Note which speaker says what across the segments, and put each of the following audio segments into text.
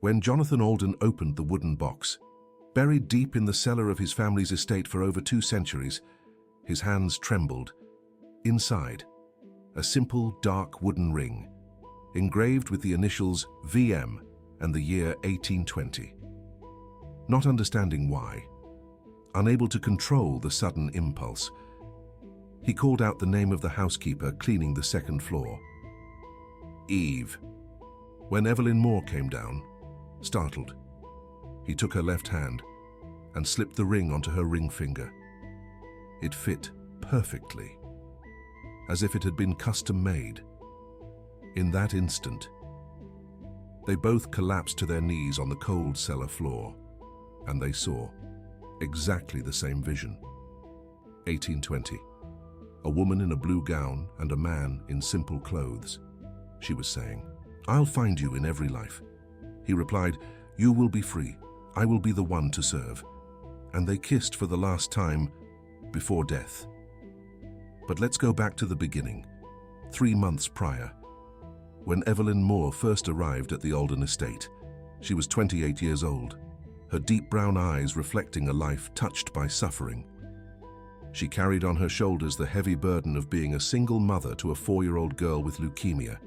Speaker 1: When Jonathan Alden opened the wooden box, buried deep in the cellar of his family's estate for over 2 centuries, his hands trembled. Inside, a simple, dark wooden ring, engraved with the initials VM and the year 1820. Not understanding why, unable to control the sudden impulse, he called out the name of the housekeeper cleaning the 2nd floor. Eve. When Evelyn Moore came down, startled, he took her left hand and slipped the ring onto her ring finger. It fit perfectly, as if it had been custom made. In that instant, they both collapsed to their knees on the cold cellar floor, and they saw exactly the same vision. 1820. A woman in a blue gown and a man in simple clothes. She was saying, "I'll find you in every life." He replied, "You will be free. I will be the one to serve." And they kissed for the last time before death. But let's go back to the beginning, 3 months prior, when Evelyn Moore first arrived at the Alden estate. She was 28 years old, her deep brown eyes reflecting a life touched by suffering. She carried on her shoulders the heavy burden of being a single mother to a 4-year-old girl with leukemia.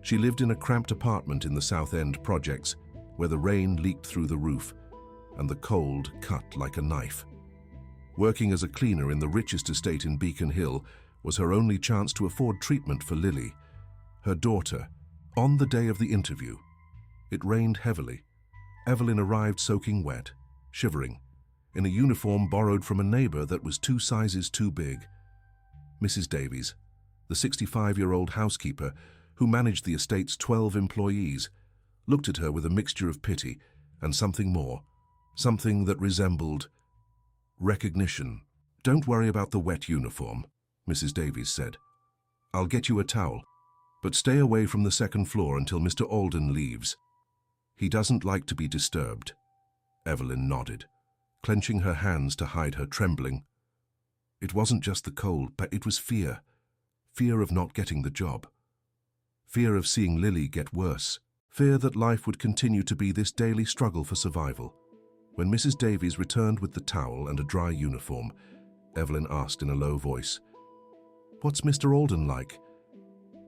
Speaker 1: She lived in a cramped apartment in the South End projects, where the rain leaked through the roof and the cold cut like a knife. Working as a cleaner in the richest estate in Beacon Hill was her only chance to afford treatment for Lily, her daughter. On the day of the interview, it rained heavily. Evelyn arrived soaking wet, shivering, in a uniform borrowed from a neighbor that was 2 sizes too big. Mrs. Davies, the 65-year-old housekeeper who managed the estate's 12 employees, looked at her with a mixture of pity and something more, something that resembled recognition. "Don't worry about the wet uniform," Mrs. Davies said. "I'll get you a towel, but stay away from the 2nd floor until Mr. Alden leaves. He doesn't like to be disturbed." Evelyn nodded, clenching her hands to hide her trembling. It wasn't just the cold, but it was fear. Fear of not getting the job. Fear of seeing Lily get worse. Fear that life would continue to be this daily struggle for survival. When Mrs. Davies returned with the towel and a dry uniform, Evelyn asked in a low voice, "What's Mr. Alden like?"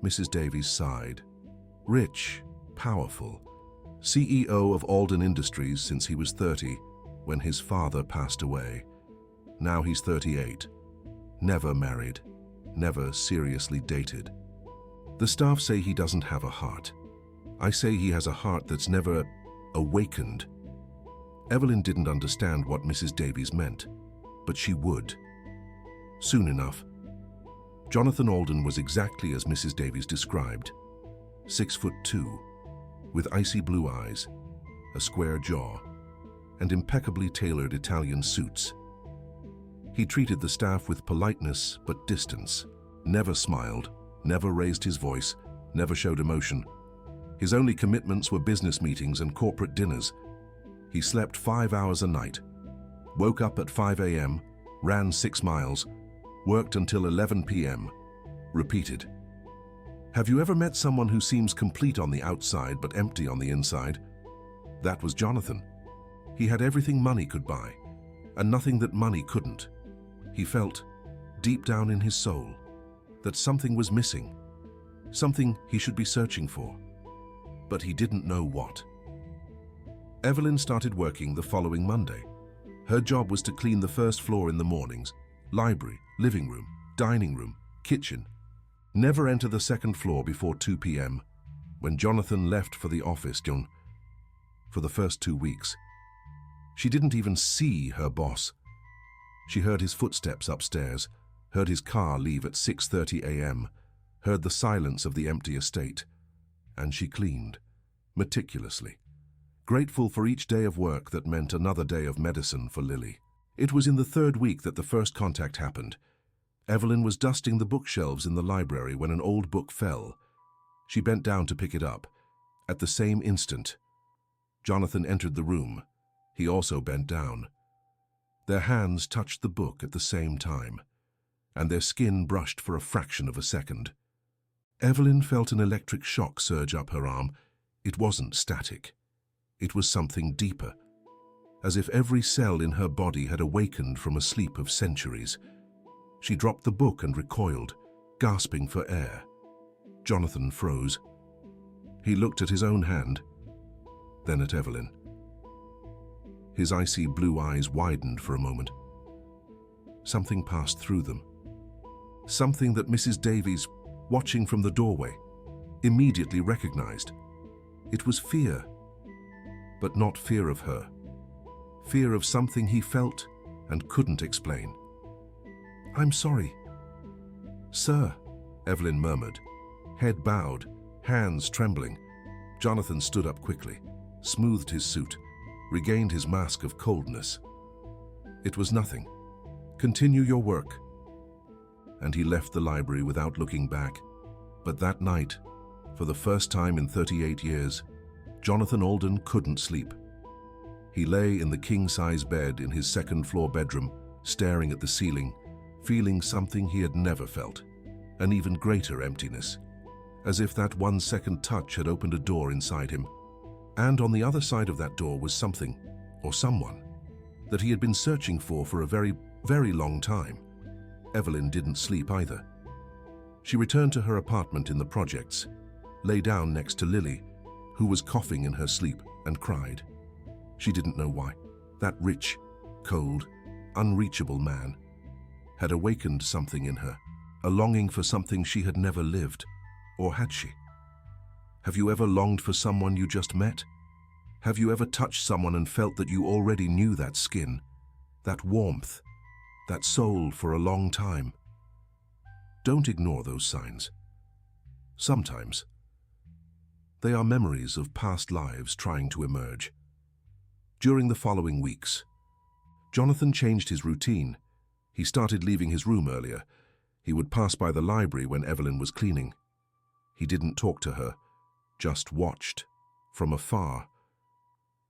Speaker 1: Mrs. Davies sighed. "Rich, powerful, CEO of Alden Industries since he was 30, when his father passed away. Now he's 38. Never married, never seriously dated. The staff say he doesn't have a heart. I say he has a heart that's never awakened." Evelyn didn't understand what Mrs. Davies meant, but she would. Soon enough, Jonathan Alden was exactly as Mrs. Davies described. 6'2", with icy blue eyes, a square jaw, and impeccably tailored Italian suits. He treated the staff with politeness but distance, never smiled, never raised his voice, never showed emotion. His only commitments were business meetings and corporate dinners. He slept 5 hours a night, woke up at 5 a.m., ran 6 miles, worked until 11 p.m., repeated. Have you ever met someone who seems complete on the outside but empty on the inside? That was Jonathan. He had everything money could buy, and nothing that money couldn't. He felt, deep down in his soul, that something was missing, something he should be searching for, but he didn't know what. Evelyn started working the following Monday. Her job was to clean the 1st floor in the mornings, library, living room, dining room, kitchen. Never enter the 2nd floor before 2 p.m. When Jonathan left for the office, for the first 2 weeks, she didn't even see her boss. She heard his footsteps upstairs, heard his car leave at 6:30 a.m., heard the silence of the empty estate, and she cleaned, meticulously, grateful for each day of work that meant another day of medicine for Lily. It was in the 3rd week that the first contact happened. Evelyn was dusting the bookshelves in the library when an old book fell. She bent down to pick it up. At the same instant, Jonathan entered the room. He also bent down. Their hands touched the book at the same time, and their skin brushed for a fraction of a second. Evelyn felt an electric shock surge up her arm. It wasn't static. It was something deeper, as if every cell in her body had awakened from a sleep of centuries. She dropped the book and recoiled, gasping for air. Jonathan froze. He looked at his own hand, then at Evelyn. His icy blue eyes widened for a moment. Something passed through them. Something that Mrs. Davies, watching from the doorway, immediately recognized. It was fear, but not fear of her. Fear of something he felt and couldn't explain. "I'm sorry." "Sir," Evelyn murmured, head bowed, hands trembling. Jonathan stood up quickly, smoothed his suit, regained his mask of coldness. "It was nothing. Continue your work." And he left the library without looking back. But that night, for the first time in 38 years, Jonathan Alden couldn't sleep. He lay in the king-size bed in his second-floor bedroom, staring at the ceiling, feeling something he had never felt, an even greater emptiness, as if that one-second touch had opened a door inside him. And on the other side of that door was something, or someone, that he had been searching for a very, very long time. Evelyn didn't sleep either. She returned to her apartment in the projects, lay down next to Lily, who was coughing in her sleep, and cried. She didn't know why. That rich, cold, unreachable man had awakened something in her, a longing for something she had never lived. Or had she? Have you ever longed for someone you just met? Have you ever touched someone and felt that you already knew that skin, that warmth, that soul for a long time? Don't ignore those signs. Sometimes they are memories of past lives trying to emerge. During the following weeks, Jonathan changed his routine. He started leaving his room earlier. He would pass by the library when Evelyn was cleaning. He didn't talk to her, just watched, from afar,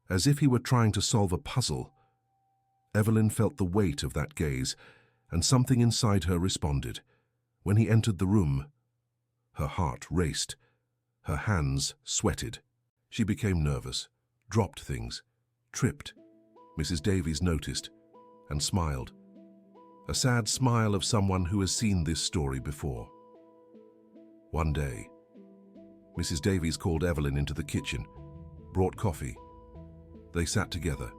Speaker 1: as if he were trying to solve a puzzle. Evelyn felt the weight of that gaze, and something inside her responded. When he entered the room, her heart raced, her hands sweated. She became nervous, dropped things, tripped. Mrs. Davies noticed and smiled, a sad smile of someone who has seen this story before. One day, Mrs. Davies called Evelyn into the kitchen, brought coffee. They sat together,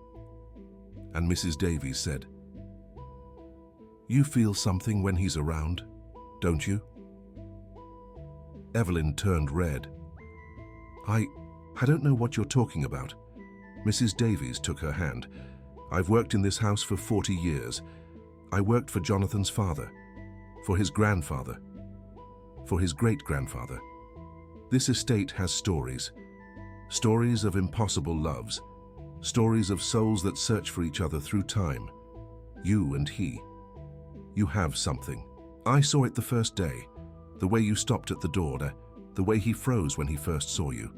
Speaker 1: and Mrs. Davies said, "You feel something when he's around, don't you?" Evelyn turned red. I don't know what you're talking about." Mrs. Davies took her hand. "I've worked in this house for 40 years. I worked for Jonathan's father, for his grandfather, for his great-grandfather. This estate has stories. Stories of impossible loves. Stories of souls that search for each other through time. You and he. You have something. I saw it the first day. The way you stopped at the door, the way he froze when he first saw you."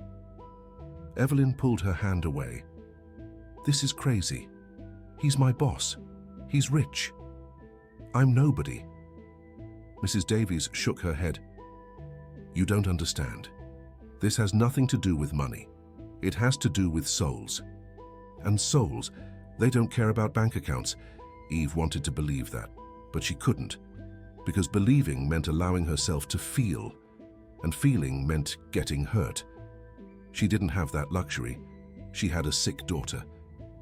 Speaker 1: Evelyn pulled her hand away. "This is crazy. He's my boss. He's rich. I'm nobody." Mrs. Davies shook her head. "You don't understand. This has nothing to do with money. It has to do with souls. And souls, they don't care about bank accounts." Eve wanted to believe that, but she couldn't, because believing meant allowing herself to feel, and feeling meant getting hurt. She didn't have that luxury. She had a sick daughter,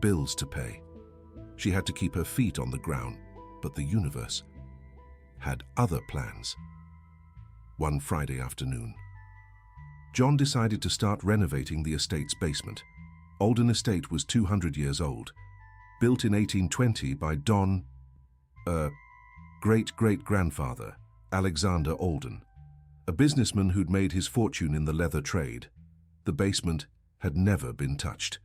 Speaker 1: bills to pay. She had to keep her feet on the ground, but the universe had other plans. One Friday afternoon, John decided to start renovating the estate's basement. Alden Estate was 200 years old, built in 1820 by great-great-grandfather Alexander Alden, a businessman who'd made his fortune in the leather trade. The basement had never been touched.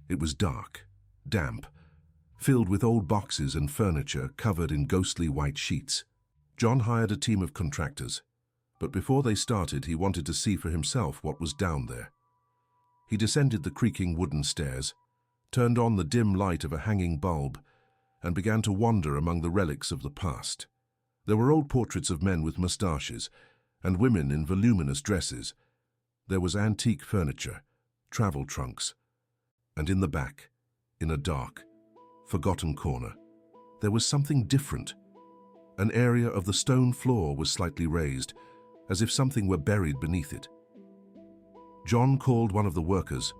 Speaker 1: It was dark, damp, filled with old boxes and furniture covered in ghostly white sheets. John hired a team of contractors, but before they started, he wanted to see for himself what was down there. He descended the creaking wooden stairs, turned on the dim light of a hanging bulb, and began to wander among the relics of the past. There were old portraits of men with moustaches and women in voluminous dresses. There was antique furniture, travel trunks, And in the back, in a dark, forgotten corner, there was something different. An area of the stone floor was slightly raised, as if something were buried beneath it. John called one of the workers,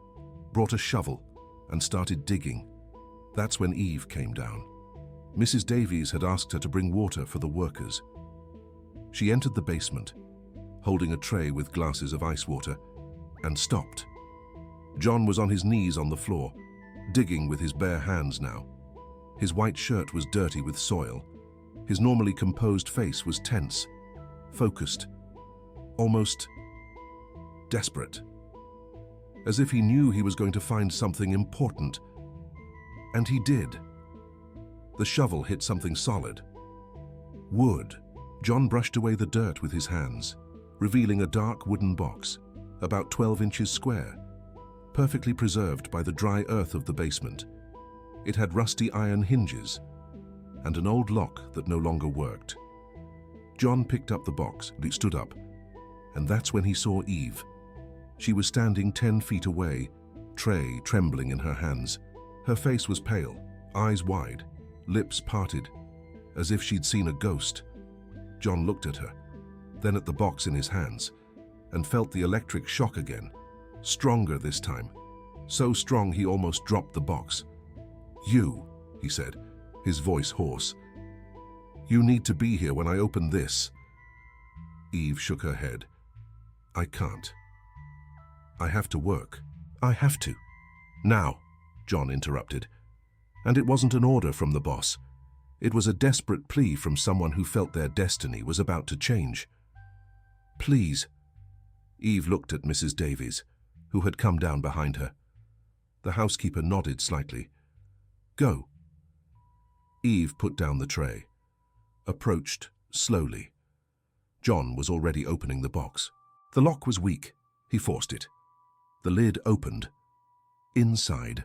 Speaker 1: brought a shovel, and started digging. That's when Eve came down. Mrs. Davies had asked her to bring water for the workers. She entered the basement, holding a tray with glasses of ice water, and stopped. John was on his knees on the floor, digging with his bare hands now. His white shirt was dirty with soil. His normally composed face was tense, focused, almost desperate, as if he knew he was going to find something important. And he did. The shovel hit something solid. Wood. John brushed away the dirt with his hands, revealing a dark wooden box, about 12 inches square, perfectly preserved by the dry earth of the basement. It had rusty iron hinges and an old lock that no longer worked. John picked up the box, stood up, and that's when he saw Eve. She was standing 10 feet away, tray trembling in her hands. Her face was pale, eyes wide, lips parted, as if she'd seen a ghost. John looked at her, then at the box in his hands, and felt the electric shock again, stronger this time, so strong he almost dropped the box. "You," he said, his voice hoarse. "You need to be here when I open this." Eve shook her head. "I can't. I have to work. I have to." "Now," John interrupted. And it wasn't an order from the boss. It was a desperate plea from someone who felt their destiny was about to change. "Please." Eve looked at Mrs. Davies, who had come down behind her. The housekeeper nodded slightly. "Go." Eve put down the tray, approached slowly. John was already opening the box. The lock was weak. He forced it. The lid opened. Inside,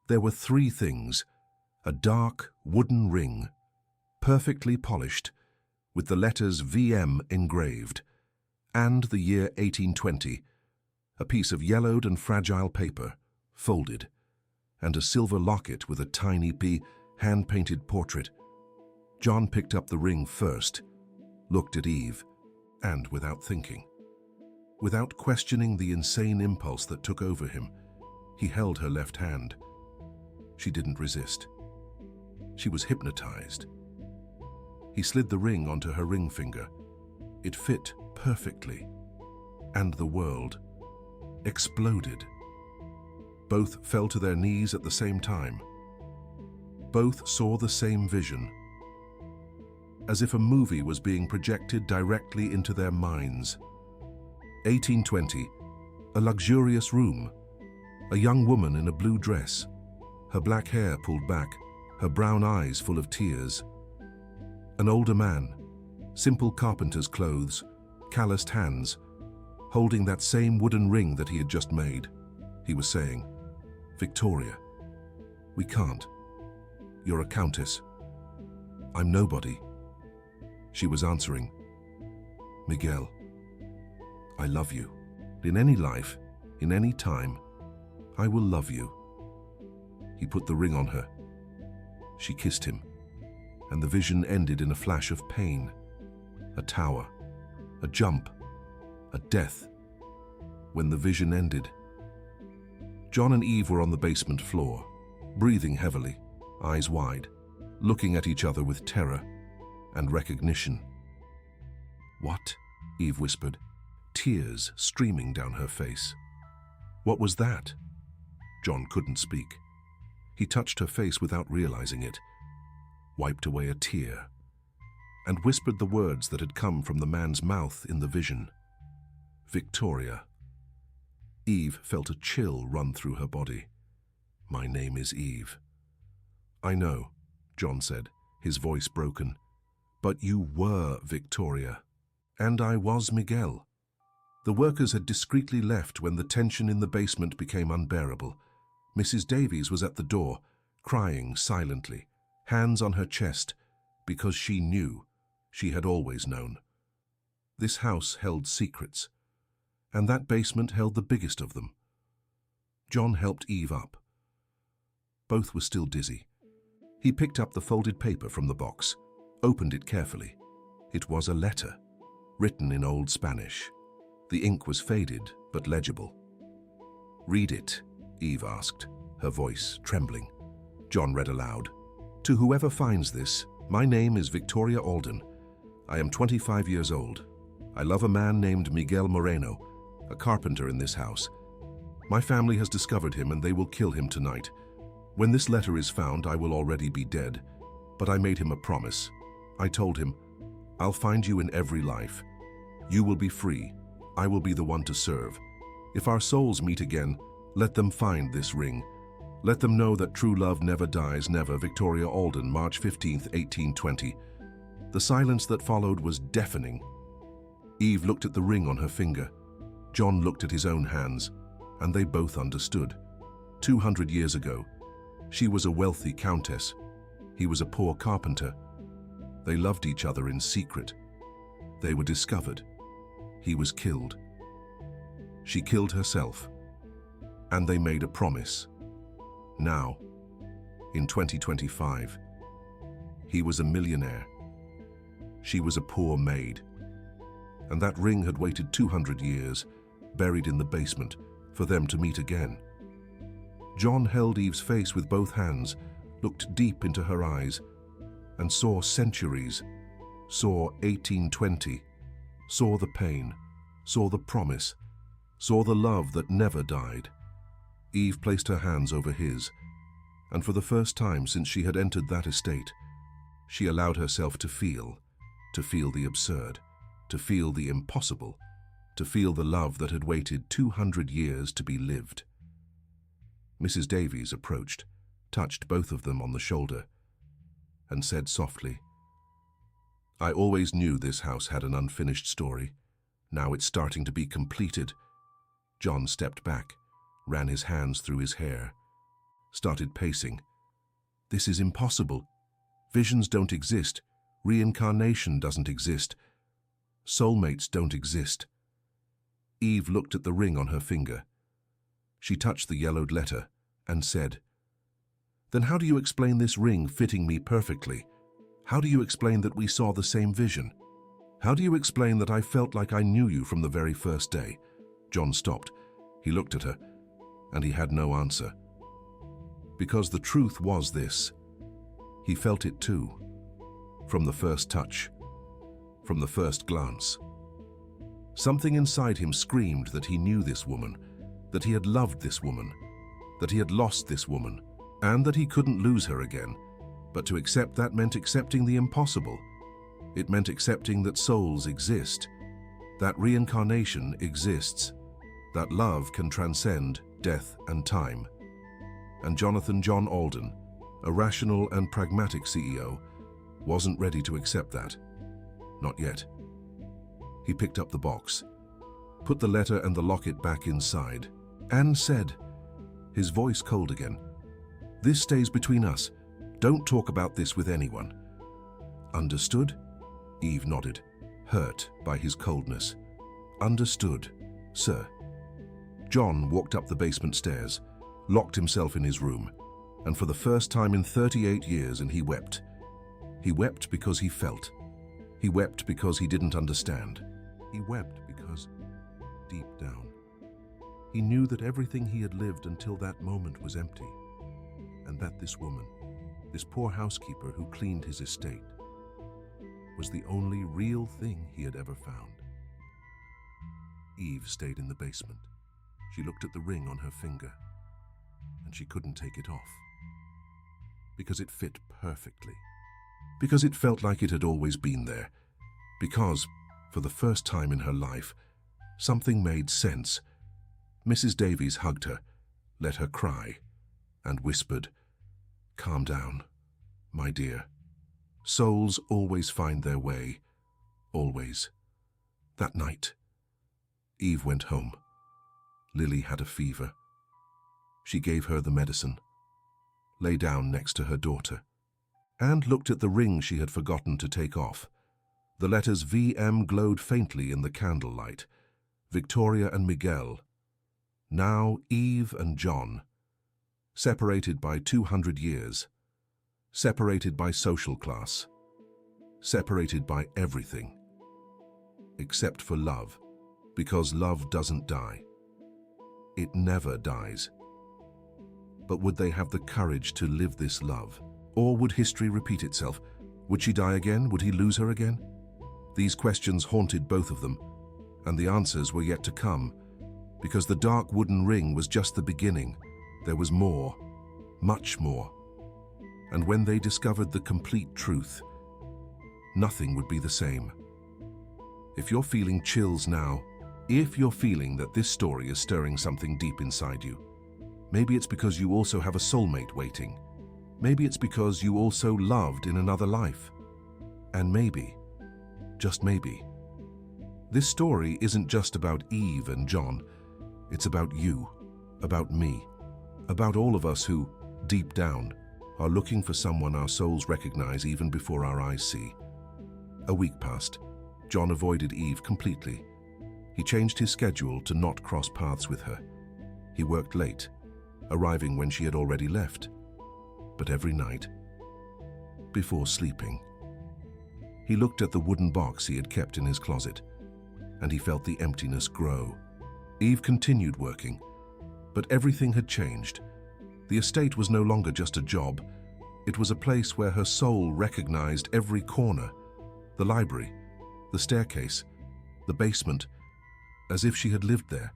Speaker 1: there were 3 things: a dark wooden ring, perfectly polished, with the letters VM engraved, and the year 1820, a piece of yellowed and fragile paper, folded, and a silver locket with a tiny hand-painted portrait. John picked up the ring first, looked at Eve, and without thinking, without questioning the insane impulse that took over him, he held her left hand. She didn't resist. She was hypnotized. He slid the ring onto her ring finger. It fit perfectly, and the world exploded. Both fell to their knees at the same time. Both saw the same vision, as if a movie was being projected directly into their minds. 1820, a luxurious room, a young woman in a blue dress, her black hair pulled back, her brown eyes full of tears. An older man, simple carpenter's clothes, calloused hands, holding that same wooden ring that he had just made. He was saying, "Victoria, we can't. You're a countess. I'm nobody." She was answering, "Miguel, I love you. In any life, in any time, I will love you." He put the ring on her. She kissed him, and the vision ended in a flash of pain. A tower, a jump, a death. When the vision ended, John and Eve were on the basement floor, breathing heavily, eyes wide, looking at each other with terror and recognition. "What?" Eve whispered, tears streaming down her face. "What was that?" John couldn't speak. He touched her face without realizing it, wiped away a tear, and whispered the words that had come from the man's mouth in the vision. "Victoria." Eve felt a chill run through her body. "My name is Eve." "I know," John said, his voice broken. "But you were Victoria, and I was Miguel." The workers had discreetly left when the tension in the basement became unbearable. Mrs. Davies was at the door, crying silently, hands on her chest, because she knew, she had always known. This house held secrets, and that basement held the biggest of them. John helped Eve up, Both were still dizzy. He picked up the folded paper from the box, opened it carefully. It was a letter, written in Old Spanish. The ink was faded, but legible. "Read it," Eve asked, her voice trembling. John read aloud. "To whoever finds this, my name is Victoria Alden. I am 25 years old. I love a man named Miguel Moreno, a carpenter in this house. My family has discovered him and they will kill him tonight. When this letter is found, I will already be dead. But I made him a promise. I told him, I'll find you in every life. You will be free. I will be the one to serve. If our souls meet again, let them find this ring. Let them know that true love never dies, never." Victoria Alden, March 15, 1820. The silence that followed was deafening. Eve looked at the ring on her finger. John looked at his own hands, and they both understood. 200 years ago, she was a wealthy countess. He was a poor carpenter. They loved each other in secret. They were discovered. He was killed. She killed herself. And they made a promise. Now, in 2025, he was a millionaire. She was a poor maid. And that ring had waited 200 years, buried in the basement, for them to meet again. John held Eve's face with both hands, looked deep into her eyes, and saw centuries, saw 1820, saw the pain, saw the promise, saw the love that never died. Eve placed her hands over his, and for the first time since she had entered that estate, she allowed herself to feel the absurd, to feel the impossible, to feel the love that had waited 200 years to be lived. Mrs. Davies approached, touched both of them on the shoulder, and said softly, "I always knew this house had an unfinished story. Now it's starting to be completed." John stepped back, ran his hands through his hair, started pacing. "This is impossible. Visions don't exist. Reincarnation doesn't exist. Soulmates don't exist." Eve looked at the ring on her finger. She touched the yellowed letter and said, "Then how do you explain this ring fitting me perfectly? How do you explain that we saw the same vision? How do you explain that I felt like I knew you from the very first day?" John stopped. He looked at her, and he had no answer. Because the truth was this. He felt it too. From the first touch. From the first glance. Something inside him screamed that he knew this woman, that he had loved this woman, that he had lost this woman, and that he couldn't lose her again. But to accept that meant accepting the impossible. It meant accepting that souls exist, that reincarnation exists, that love can transcend death and time. And Jonathan John Alden, a rational and pragmatic CEO, wasn't ready to accept that. Not yet. He picked up the box, put the letter and the locket back inside, and said, his voice cold again, "This stays between us. Don't talk about this with anyone." "Understood?" Eve nodded, hurt by his coldness. "Understood, sir." John walked up the basement stairs, locked himself in his room, and for the first time in 38 years, and he wept. He wept because he felt. He wept because he didn't understand. He wept because, deep down, he knew that everything he had lived until that moment was empty, and that this woman, this poor housekeeper who cleaned his estate, was the only real thing he had ever found. Eve stayed in the basement. She looked at the ring on her finger, and she couldn't take it off. Because it fit perfectly. Because it felt like it had always been there. Because, for the first time in her life, something made sense. Mrs. Davies hugged her, let her cry, and whispered, "Calm down, my dear. Souls always find their way. Always." That night, Eve went home. Lily had a fever. She gave her the medicine, lay down next to her daughter, and looked at the ring she had forgotten to take off. The letters VM glowed faintly in the candlelight. Victoria and Miguel. Now Eve and John. separated by 200 years, separated by social class, separated by everything, except for love, because love doesn't die. It never dies. But would they have the courage to live this love? Or would history repeat itself? Would she die again? Would he lose her again? These questions haunted both of them, and the answers were yet to come, because the dark wooden ring was just the beginning. There was more, much more. And when they discovered the complete truth, nothing would be the same. If you're feeling chills now, if you're feeling that this story is stirring something deep inside you, maybe it's because you also have a soulmate waiting. Maybe it's because you also loved in another life. And maybe, just maybe, this story isn't just about Eve and John. It's about you, about me, about all of us who, deep down, are looking for someone our souls recognize even before our eyes see. A week passed. John avoided Eve completely. He changed his schedule to not cross paths with her. He worked late, arriving when she had already left. But every night, before sleeping, he looked at the wooden box he had kept in his closet, and he felt the emptiness grow. Eve continued working, but everything had changed. The estate was no longer just a job. It was a place where her soul recognized every corner, the library, the staircase, the basement, as if she had lived there,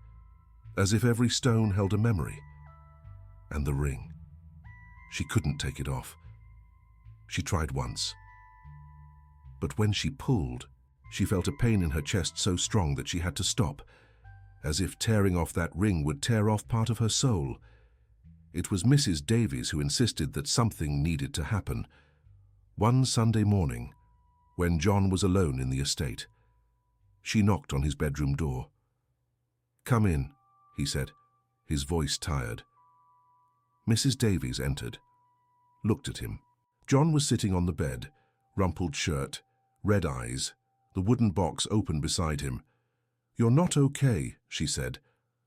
Speaker 1: as if every stone held a memory. And the ring. She couldn't take it off. She tried once. But when she pulled, she felt a pain in her chest so strong that she had to stop, as if tearing off that ring would tear off part of her soul. It was Mrs. Davies who insisted that something needed to happen. One Sunday morning, when John was alone in the estate, she knocked on his bedroom door. "Come in," he said, his voice tired. Mrs. Davies entered, looked at him. John was sitting on the bed, rumpled shirt, red eyes, the wooden box open beside him. "You're not okay," she said.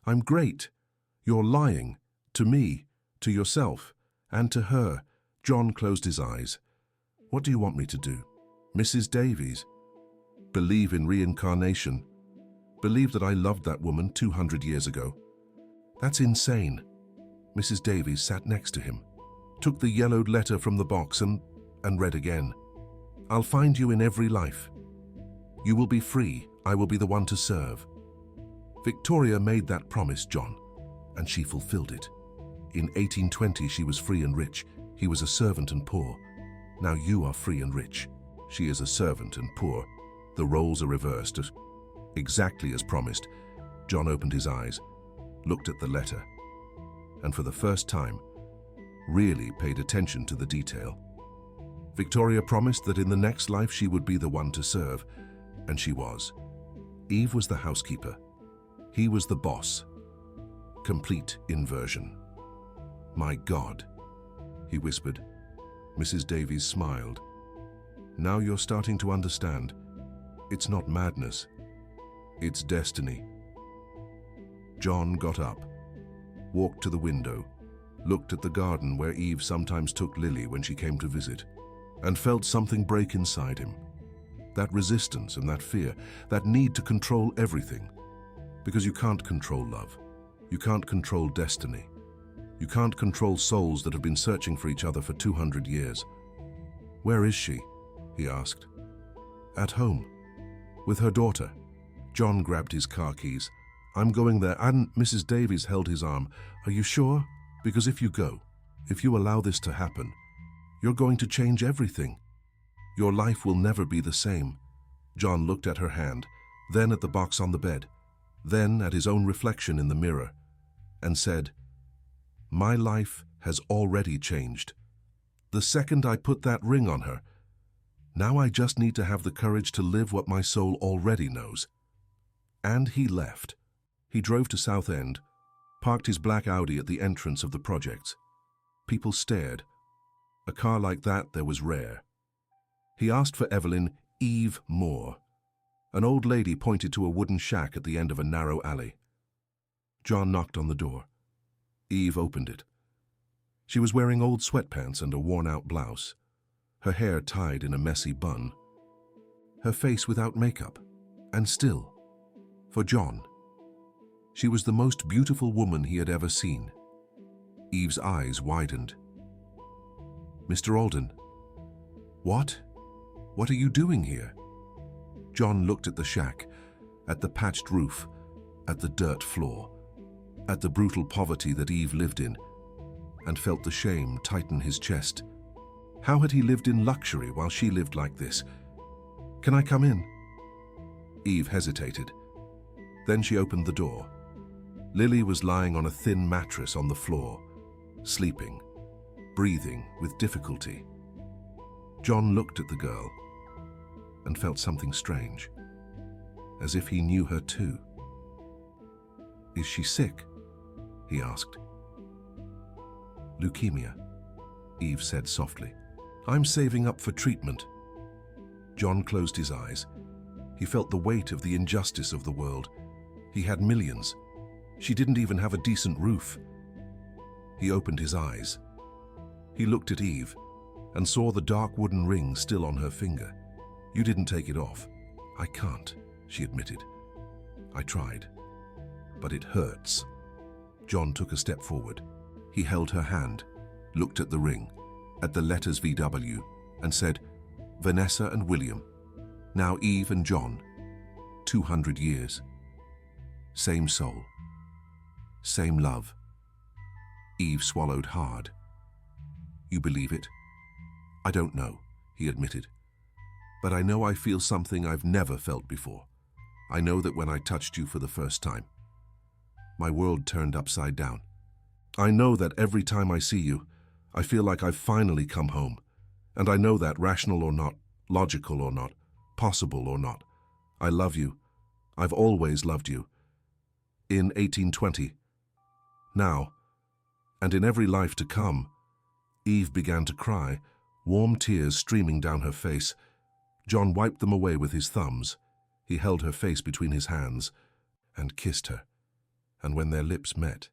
Speaker 1: "I'm great. You're lying. To me, to yourself, and to her." John closed his eyes. "What do you want me to do?" "Mrs. Davies, believe in reincarnation. Believe that I loved that woman 200 years ago." "That's insane." Mrs. Davies sat next to him, took the yellowed letter from the box and read again. "I'll find you in every life. You will be free. I will be the one to serve." Victoria made that promise, John, and she fulfilled it. In 1820 she was free and rich. He was a servant and poor. Now you are free and rich. She is a servant and poor. The roles are reversed. Exactly as promised, John opened his eyes, looked at the letter, and for the first time, really paid attention to the detail. Victoria promised that in the next life she would be the one to serve, and she was. Eve was the housekeeper. He was the boss. Complete inversion. "My God," he whispered. Mrs. Davies smiled. "Now you're starting to understand. It's not madness. It's destiny." John got up, walked to the window, looked at the garden where Eve sometimes took Lily when she came to visit, and felt something break inside him. That resistance and that fear, that need to control everything. Because you can't control love. You can't control destiny. You can't control souls that have been searching for each other for 200 years. "Where is she?" he asked. "At home, with her daughter." John grabbed his car keys. "I'm going there," and Mrs. Davies held his arm. "Are you sure? Because if you go, if you allow this to happen, you're going to change everything. Your life will never be the same." John looked at her hand, then at the box on the bed, then at his own reflection in the mirror, and said, "My life has already changed. The second I put that ring on her, now I just need to have the courage to live what my soul already knows." And he left. He drove to Southend, parked his black Audi at the entrance of the projects. People stared. A car like that there was rare. He asked for Evelyn Eve Moore. An old lady pointed to a wooden shack at the end of a narrow alley. John knocked on the door. Eve opened it. She was wearing old sweatpants and a worn-out blouse, her hair tied in a messy bun, her face without makeup, and still, for John, she was the most beautiful woman he had ever seen. Eve's eyes widened. "Mr. Alden, what? What are you doing here?" John looked at the shack, at the patched roof, at the dirt floor, at the brutal poverty that Eve lived in, and felt the shame tighten his chest. How had he lived in luxury while she lived like this? "Can I come in?" Eve hesitated. Then she opened the door. Lily was lying on a thin mattress on the floor, sleeping, breathing with difficulty. John looked at the girl and felt something strange, as if he knew her too. "Is she sick?" he asked. "Leukemia," Eve said softly. "I'm saving up for treatment." John closed his eyes. He felt the weight of the injustice of the world. He had millions. She didn't even have a decent roof. He opened his eyes. He looked at Eve and saw the dark wooden ring still on her finger. "You didn't take it off." "I can't," she admitted. "I tried, but it hurts." John took a step forward. He held her hand, looked at the ring, at the letters VW, and said, "Vanessa and William. Now Eve and John. 200 years. Same soul. Same love." Eve swallowed hard. "You believe it?" "I don't know," he admitted. "But I know I feel something I've never felt before. I know that when I touched you for the first time, my world turned upside down. I know that every time I see you, I feel like I've finally come home. And I know that, rational or not, logical or not, possible or not, I love you. I've always loved you. In 1820. Now, and in every life to come." Eve began to cry, warm tears streaming down her face. John wiped them away with his thumbs. He held her face between his hands and kissed her. And when their lips met,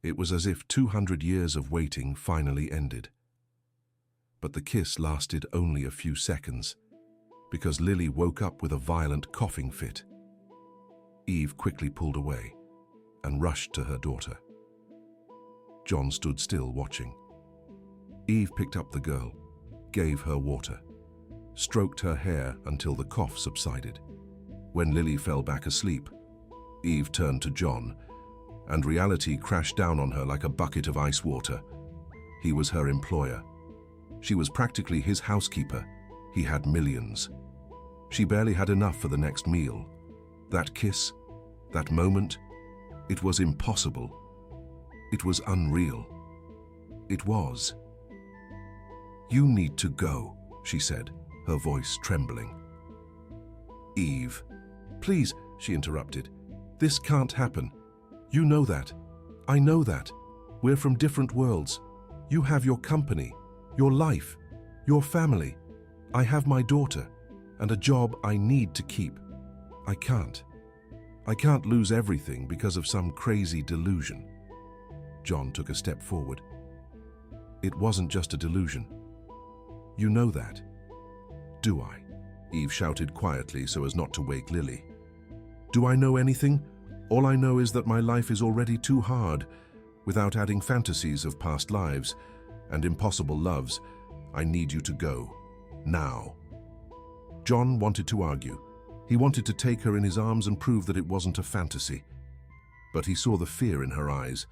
Speaker 1: it was as if 200 years of waiting finally ended. But the kiss lasted only a few seconds, because Lily woke up with a violent coughing fit. Eve quickly pulled away and rushed to her daughter. John stood still watching. Eve picked up the girl, gave her water, stroked her hair until the cough subsided. When Lily fell back asleep, Eve turned to John, and reality crashed down on her like a bucket of ice water. He was her employer. She was practically his housekeeper. He had millions. She barely had enough for the next meal. That kiss, that moment, it was impossible. It was unreal. It was. "You need to go," she said, her voice trembling. "Eve, please," she interrupted. "This can't happen. You know that. I know that. We're from different worlds. You have your company, your life, your family. I have my daughter and a job I need to keep. I can't. I can't lose everything because of some crazy delusion." John took a step forward. "It wasn't just a delusion. You know that." "Do I?" Eve shouted quietly so as not to wake Lily. "Do I know anything? All I know is that my life is already too hard. Without adding fantasies of past lives and impossible loves, I need you to go. Now." John wanted to argue. He wanted to take her in his arms and prove that it wasn't a fantasy. But he saw the fear in her eyes,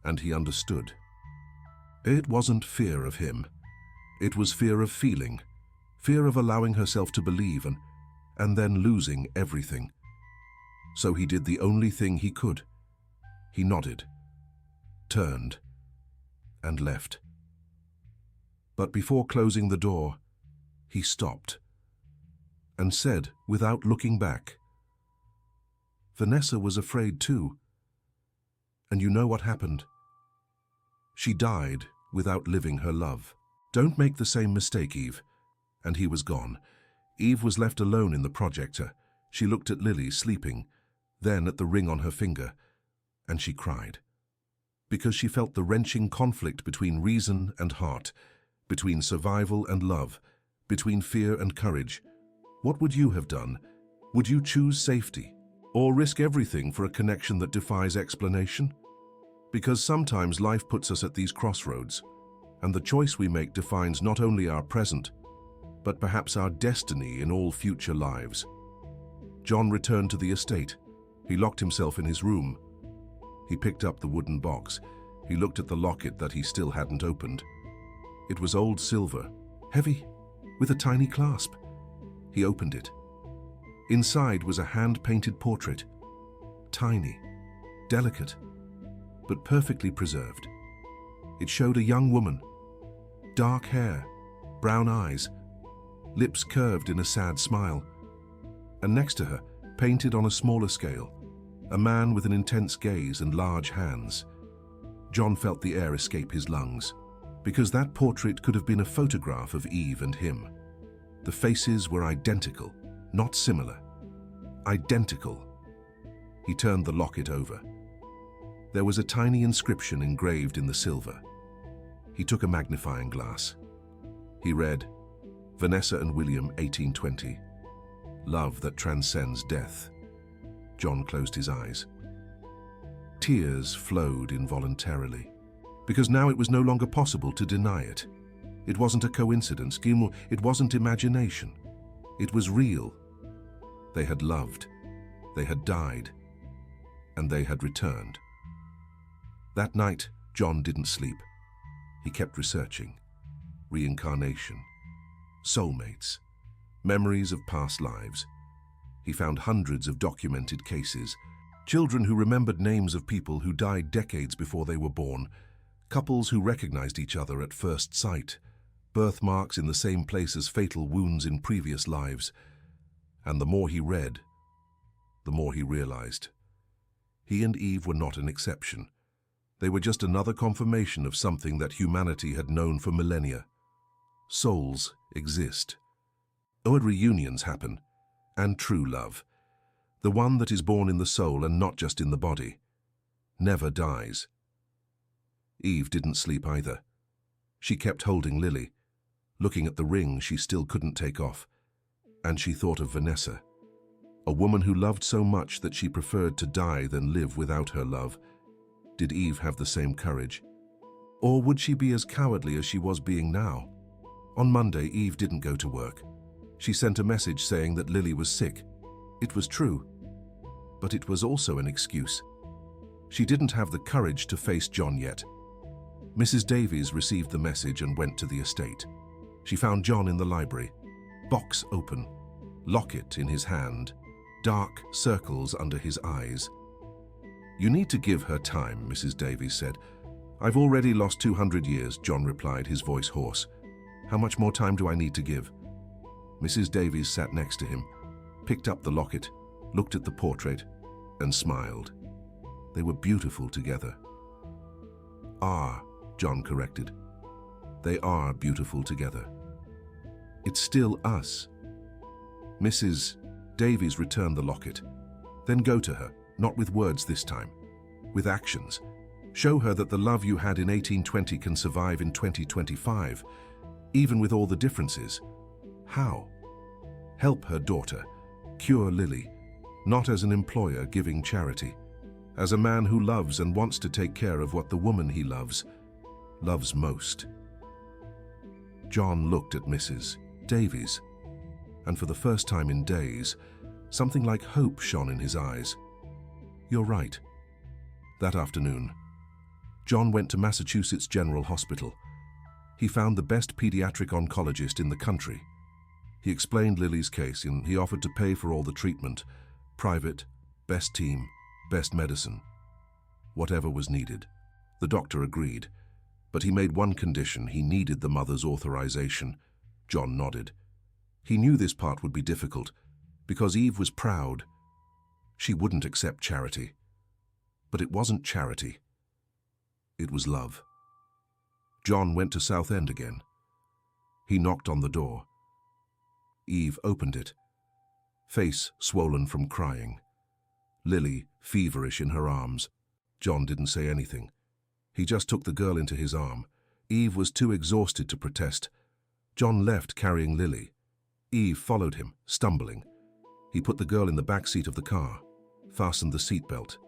Speaker 1: and he understood. It wasn't fear of him. It was fear of feeling, fear of allowing herself to believe and then losing everything. So he did the only thing he could. He nodded, turned, and left. But before closing the door, he stopped and said, without looking back, "Vanessa was afraid too. And you know what happened? She died without living her love. Don't make the same mistake, Eve." And he was gone. Eve was left alone in the projector. She looked at Lily sleeping, then at the ring on her finger, and she cried. because she felt the wrenching conflict between reason and heart, between survival and love, between fear and courage. What would you have done? Would you choose safety, or risk everything for a connection that defies explanation? Because sometimes life puts us at these crossroads, and the choice we make defines not only our present, but perhaps our destiny in all future lives. John returned to the estate. He locked himself in his room. He picked up the wooden box. He looked at the locket that he still hadn't opened. It was old silver, heavy, with a tiny clasp. He opened it. Inside was a hand-painted portrait, tiny, delicate, but perfectly preserved. It showed a young woman, dark hair, brown eyes, lips curved in a sad smile, and next to her, painted on a smaller scale, a man with an intense gaze and large hands. John felt the air escape his lungs, because that portrait could have been a photograph of Eve and him. The faces were identical, not similar. Identical. He turned the locket over. There was a tiny inscription engraved in the silver. He took a magnifying glass. He read, Vanessa and William, 1820. Love that transcends death. John closed his eyes. Tears flowed involuntarily, because now it was no longer possible to deny it. It wasn't a coincidence, it wasn't imagination. It was real. They had loved, they had died, and they had returned. That night, John didn't sleep. He kept researching. Reincarnation, soulmates, memories of past lives. He found hundreds of documented cases, children who remembered names of people who died decades before they were born, couples who recognized each other at first sight, birthmarks in the same place as fatal wounds in previous lives. And the more he read, the more he realized. He and Eve were not an exception. They were just another confirmation of something that humanity had known for millennia. Souls exist. Odd reunions happen, and true love, the one that is born in the soul and not just in the body, never dies. Eve didn't sleep either. She kept holding Lily, looking at the ring she still couldn't take off, and she thought of Vanessa, a woman who loved so much that she preferred to die than live without her love. Did Eve have the same courage? Or would she be as cowardly as she was being now? On Monday, Eve didn't go to work. She sent a message saying that Lily was sick. It was true, but it was also an excuse. She didn't have the courage to face John yet. Mrs. Davies received the message and went to the estate. She found John in the library, box open, locket in his hand, dark circles under his eyes. "You need to give her time," Mrs. Davies said. "I've already lost 200 years, John replied, his voice hoarse. "How much more time do I need to give?" Mrs. Davies sat next to him, picked up the locket, looked at the portrait, and smiled. They were beautiful together. John corrected. They are beautiful together. It's still us. Mrs. Davies returned the locket. Then go to her, not with words this time, with actions. Show her that the love you had in 1820 can survive in 2025, even with all the differences. How? Help her daughter, cure Lily, not as an employer giving charity, as a man who loves and wants to take care of what the woman he loves most. John looked at Mrs. Davies, and for the first time in days, something like hope shone in his eyes. You're right. That afternoon, John went to Massachusetts General Hospital. He found the best pediatric oncologist in the country. He explained Lily's case and he offered to pay for all the treatment, private, best team, best medicine, whatever was needed. The doctor agreed, but he made one condition: he needed the mother's authorization. John nodded. He knew this part would be difficult, because Eve was proud. She wouldn't accept charity. But it wasn't charity. It was love. John went to Southend again. He knocked on the door. Eve opened it, face swollen from crying. Lily, feverish in her arms. John didn't say anything. He just took the girl into his arm. Eve was too exhausted to protest. John left carrying Lily. Eve followed him, stumbling. He put the girl in the back seat of the car, fastened the seatbelt.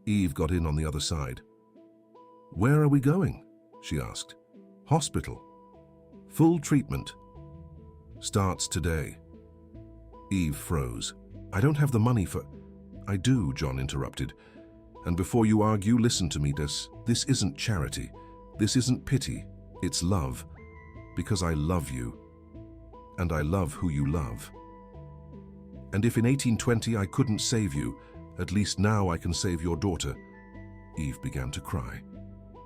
Speaker 1: Eve got in on the other side. "Where are we going?" she asked. "Hospital. Full treatment. Starts today." Eve froze. "I don't have the money for—" "I do," John interrupted. "And before you argue, listen to me, Des. This isn't charity. This isn't pity. It's love. Because I love you. And I love who you love. And if in 1820 I couldn't save you, at least now I can save your daughter." Eve began to cry.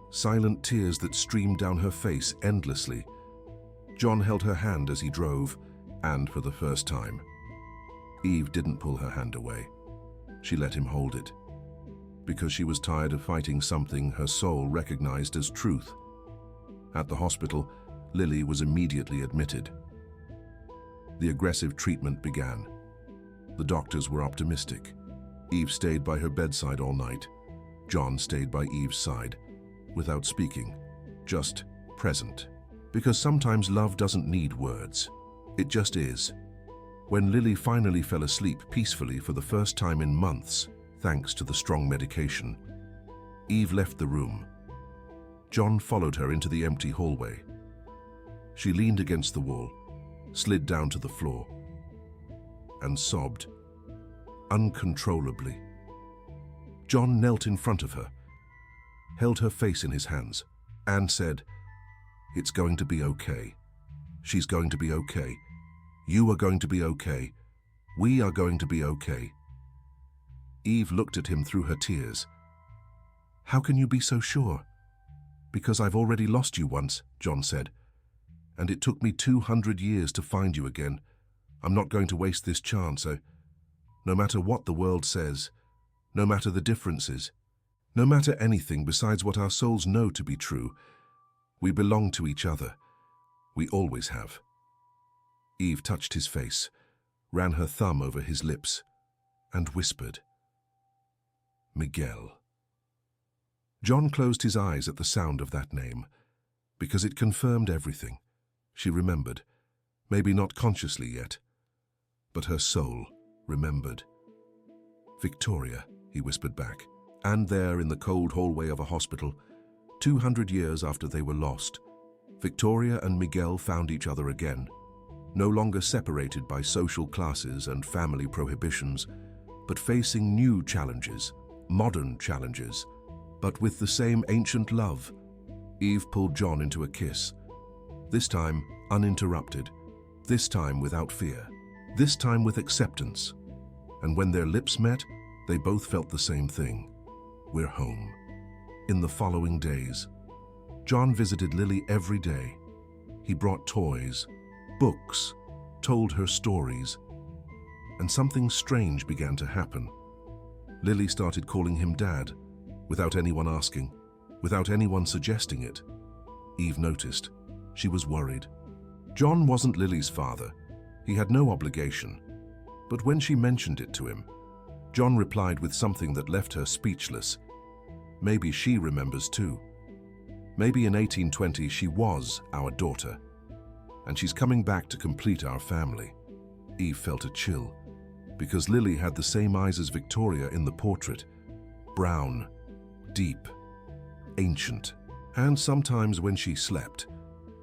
Speaker 1: Silent tears that streamed down her face endlessly. John held her hand as he drove, and for the first time. Eve didn't pull her hand away. She let him hold it. Because she was tired of fighting something her soul recognized as truth. At the hospital, Lily was immediately admitted. The aggressive treatment began. The doctors were optimistic. Eve stayed by her bedside all night. John stayed by Eve's side, without speaking, just present. Because sometimes love doesn't need words. It just is. When Lily finally fell asleep peacefully for the first time in months, thanks to the strong medication, Eve left the room. John followed her into the empty hallway. She leaned against the wall, slid down to the floor, and sobbed, uncontrollably. John knelt in front of her, held her face in his hands, and said, "It's going to be okay. She's going to be okay. You are going to be okay. We are going to be okay." Eve looked at him through her tears. "How can you be so sure?" "Because I've already lost you once," John said. "And it took me 200 years to find you again. I'm not going to waste this chance. No matter what the world says, no matter the differences, no matter anything besides what our souls know to be true, we belong to each other. We always have." Eve touched his face, ran her thumb over his lips, and whispered, "Miguel." John closed his eyes at the sound of that name, because it confirmed everything. She remembered, maybe not consciously yet, but her soul remembered. "Victoria," he whispered back, and there in the cold hallway of a hospital, 200 years after they were lost, Victoria and Miguel found each other again, no longer separated by social classes and family prohibitions, but facing new challenges, modern challenges, but with the same ancient love. Eve pulled John into a kiss, this time uninterrupted, this time without fear, this time with acceptance. And when their lips met, they both felt the same thing. We're home. In the following days, John visited Lily every day. He brought toys, books, told her stories, and something strange began to happen. Lily started calling him Dad, without anyone asking, without anyone suggesting it. Eve noticed. She was worried. John wasn't Lily's father. He had no obligation. But when she mentioned it to him, John replied with something that left her speechless. Maybe she remembers too. Maybe in 1820 she was our daughter, and she's coming back to complete our family. Eve felt a chill, because Lily had the same eyes as Victoria in the portrait. Brown, deep, ancient. And sometimes when she slept,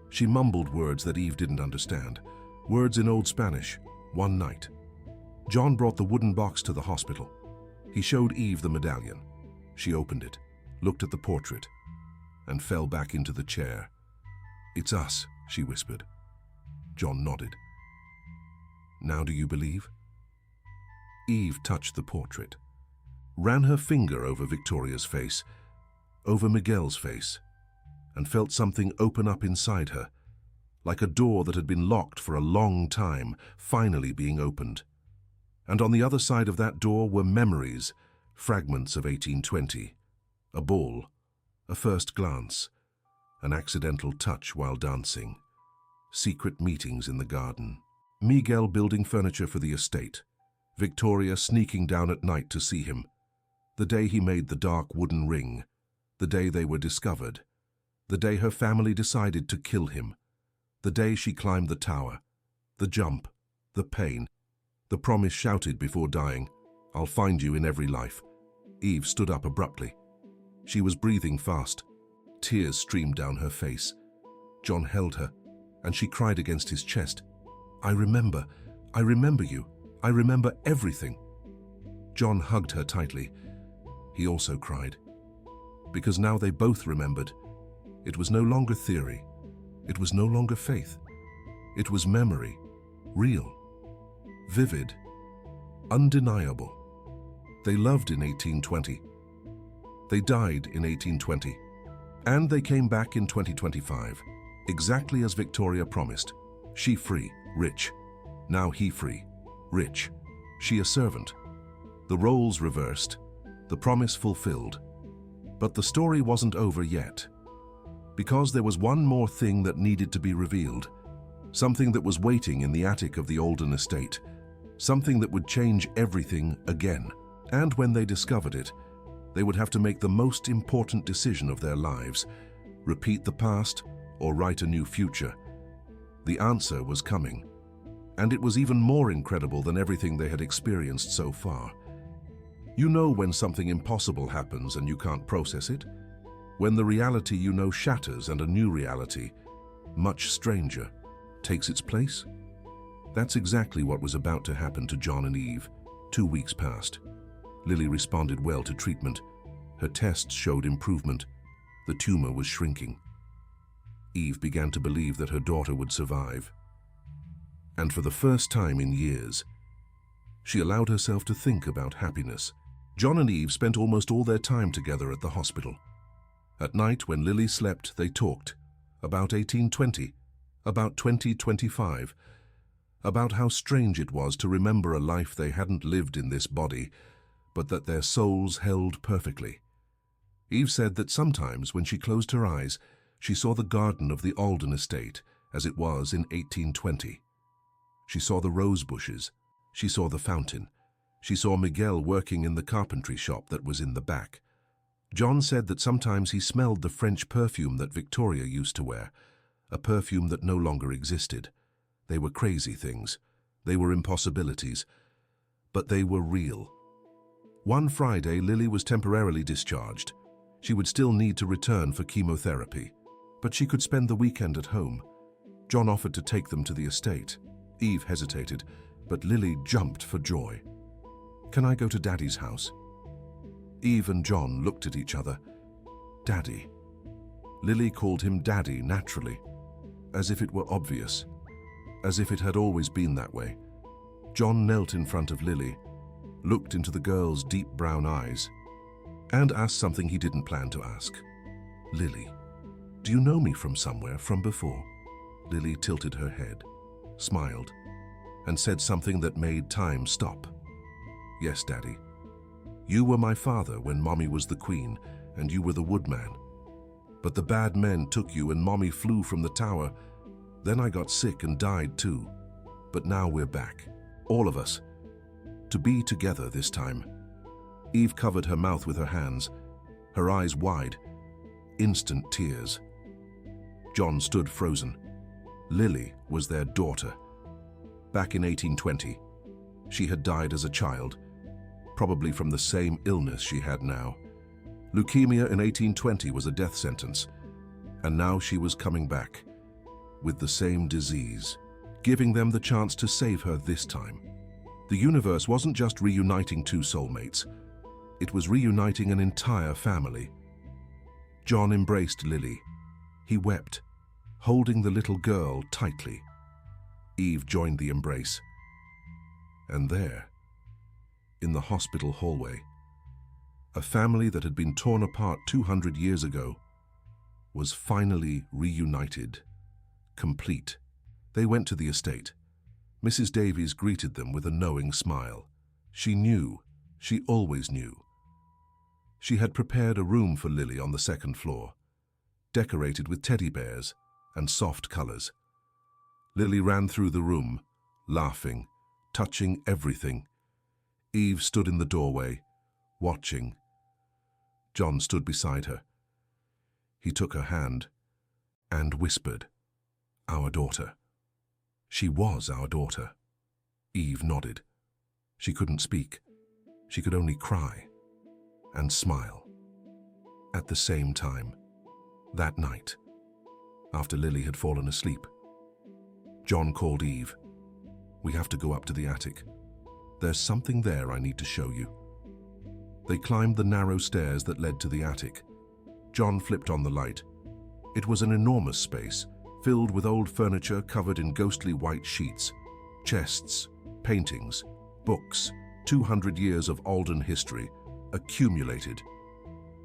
Speaker 1: she mumbled words that Eve didn't understand, words in Old Spanish. One night, John brought the wooden box to the hospital. He showed Eve the medallion. She opened it, looked at the portrait, and fell back into the chair. "It's us," she whispered. John nodded. "Now do you believe?" Eve touched the portrait, ran her finger over Victoria's face, over Miguel's face, and felt something open up inside her, like a door that had been locked for a long time, finally being opened. And on the other side of that door were memories, fragments of 1820, a ball, a first glance, an accidental touch while dancing, secret meetings in the garden, Miguel building furniture for the estate, Victoria sneaking down at night to see him, the day he made the dark wooden ring, The day they were discovered. The day her family decided to kill him. The day she climbed the tower. The jump. The pain. The promise shouted before dying, "I'll find you in every life." Eve stood up abruptly. She was breathing fast. Tears streamed down her face. John held her, and she cried against his chest. I remember you. I remember everything." John hugged her tightly. He also cried. Because now they both remembered. It was no longer theory. It was no longer faith. It was memory. Real. Vivid. Undeniable. They loved in 1820. They died in 1820. And they came back in 2025. Exactly as Victoria promised. She free, rich. Now he free, rich. She a servant. The roles reversed. The promise fulfilled. But the story wasn't over yet. Because there was one more thing that needed to be revealed. Something that was waiting in the attic of the Alden estate. Something that would change everything again. And when they discovered it, they would have to make the most important decision of their lives. Repeat the past or write a new future. The answer was coming. And it was even more incredible than everything they had experienced so far. You know when something impossible happens and you can't process it? When the reality you know shatters and a new reality, much stranger, takes its place? That's exactly what was about to happen to John and Eve. 2 weeks passed. Lily responded well to treatment. Her tests showed improvement. The tumor was shrinking. Eve began to believe that her daughter would survive. And for the first time in years, she allowed herself to think about happiness. John and Eve spent almost all their time together at the hospital. At night, when Lily slept, they talked about 1820, about 2025, about how strange it was to remember a life they hadn't lived in this body, but that their souls held perfectly. Eve said that sometimes when she closed her eyes, she saw the garden of the Alden estate as it was in 1820. She saw the rose bushes. She saw the fountain. She saw Miguel working in the carpentry shop that was in the back. John said that sometimes he smelled the French perfume that Victoria used to wear, a perfume that no longer existed. They were crazy things. They were impossibilities. But they were real. One Friday, Lily was temporarily discharged. She would still need to return for chemotherapy, but she could spend the weekend at home. John offered to take them to the estate. Eve hesitated, but Lily jumped for joy. "Can I go to Daddy's house?" Eve and John looked at each other. Daddy. Lily called him Daddy naturally, as if it were obvious, as if it had always been that way. John knelt in front of Lily, looked into the girl's deep brown eyes, and asked something he didn't plan to ask. "Lily, do you know me from somewhere, from before?" Lily tilted her head, smiled, and said something that made time stop. "Yes, Daddy. You were my father when Mommy was the queen, and you were the woodman. But the bad men took you and Mommy flew from the tower. Then I got sick and died too. But now we're back, all of us, to be together this time." Eve covered her mouth with her hands, her eyes wide, instant tears. John stood frozen. Lily was their daughter. Back in 1820, she had died as a child, probably from the same illness she had now. Leukemia in 1820 was a death sentence, and now she was coming back with the same disease, giving them the chance to save her this time. The universe wasn't just reuniting two soulmates, it was reuniting an entire family. John embraced Lily. He wept, holding the little girl tightly. Eve joined the embrace. And there, in the hospital hallway, a family that had been torn apart 200 years ago was finally reunited, complete. They went to the estate. Mrs. Davies greeted them with a knowing smile. She knew, she always knew. She had prepared a room for Lily on the second floor, decorated with teddy bears and soft colors. Lily ran through the room, laughing, touching everything. Eve stood in the doorway, watching. John stood beside her. He took her hand and whispered, "Our daughter." She was our daughter. Eve nodded. She couldn't speak. She could only cry and smile. At the same time, that night, after Lily had fallen asleep, John called Eve. "We have to go up to the attic. There's something there I need to show you." They climbed the narrow stairs that led to the attic. John flipped on the light. It was an enormous space, filled with old furniture covered in ghostly white sheets, chests, paintings, books, 200 years of Alden history, accumulated.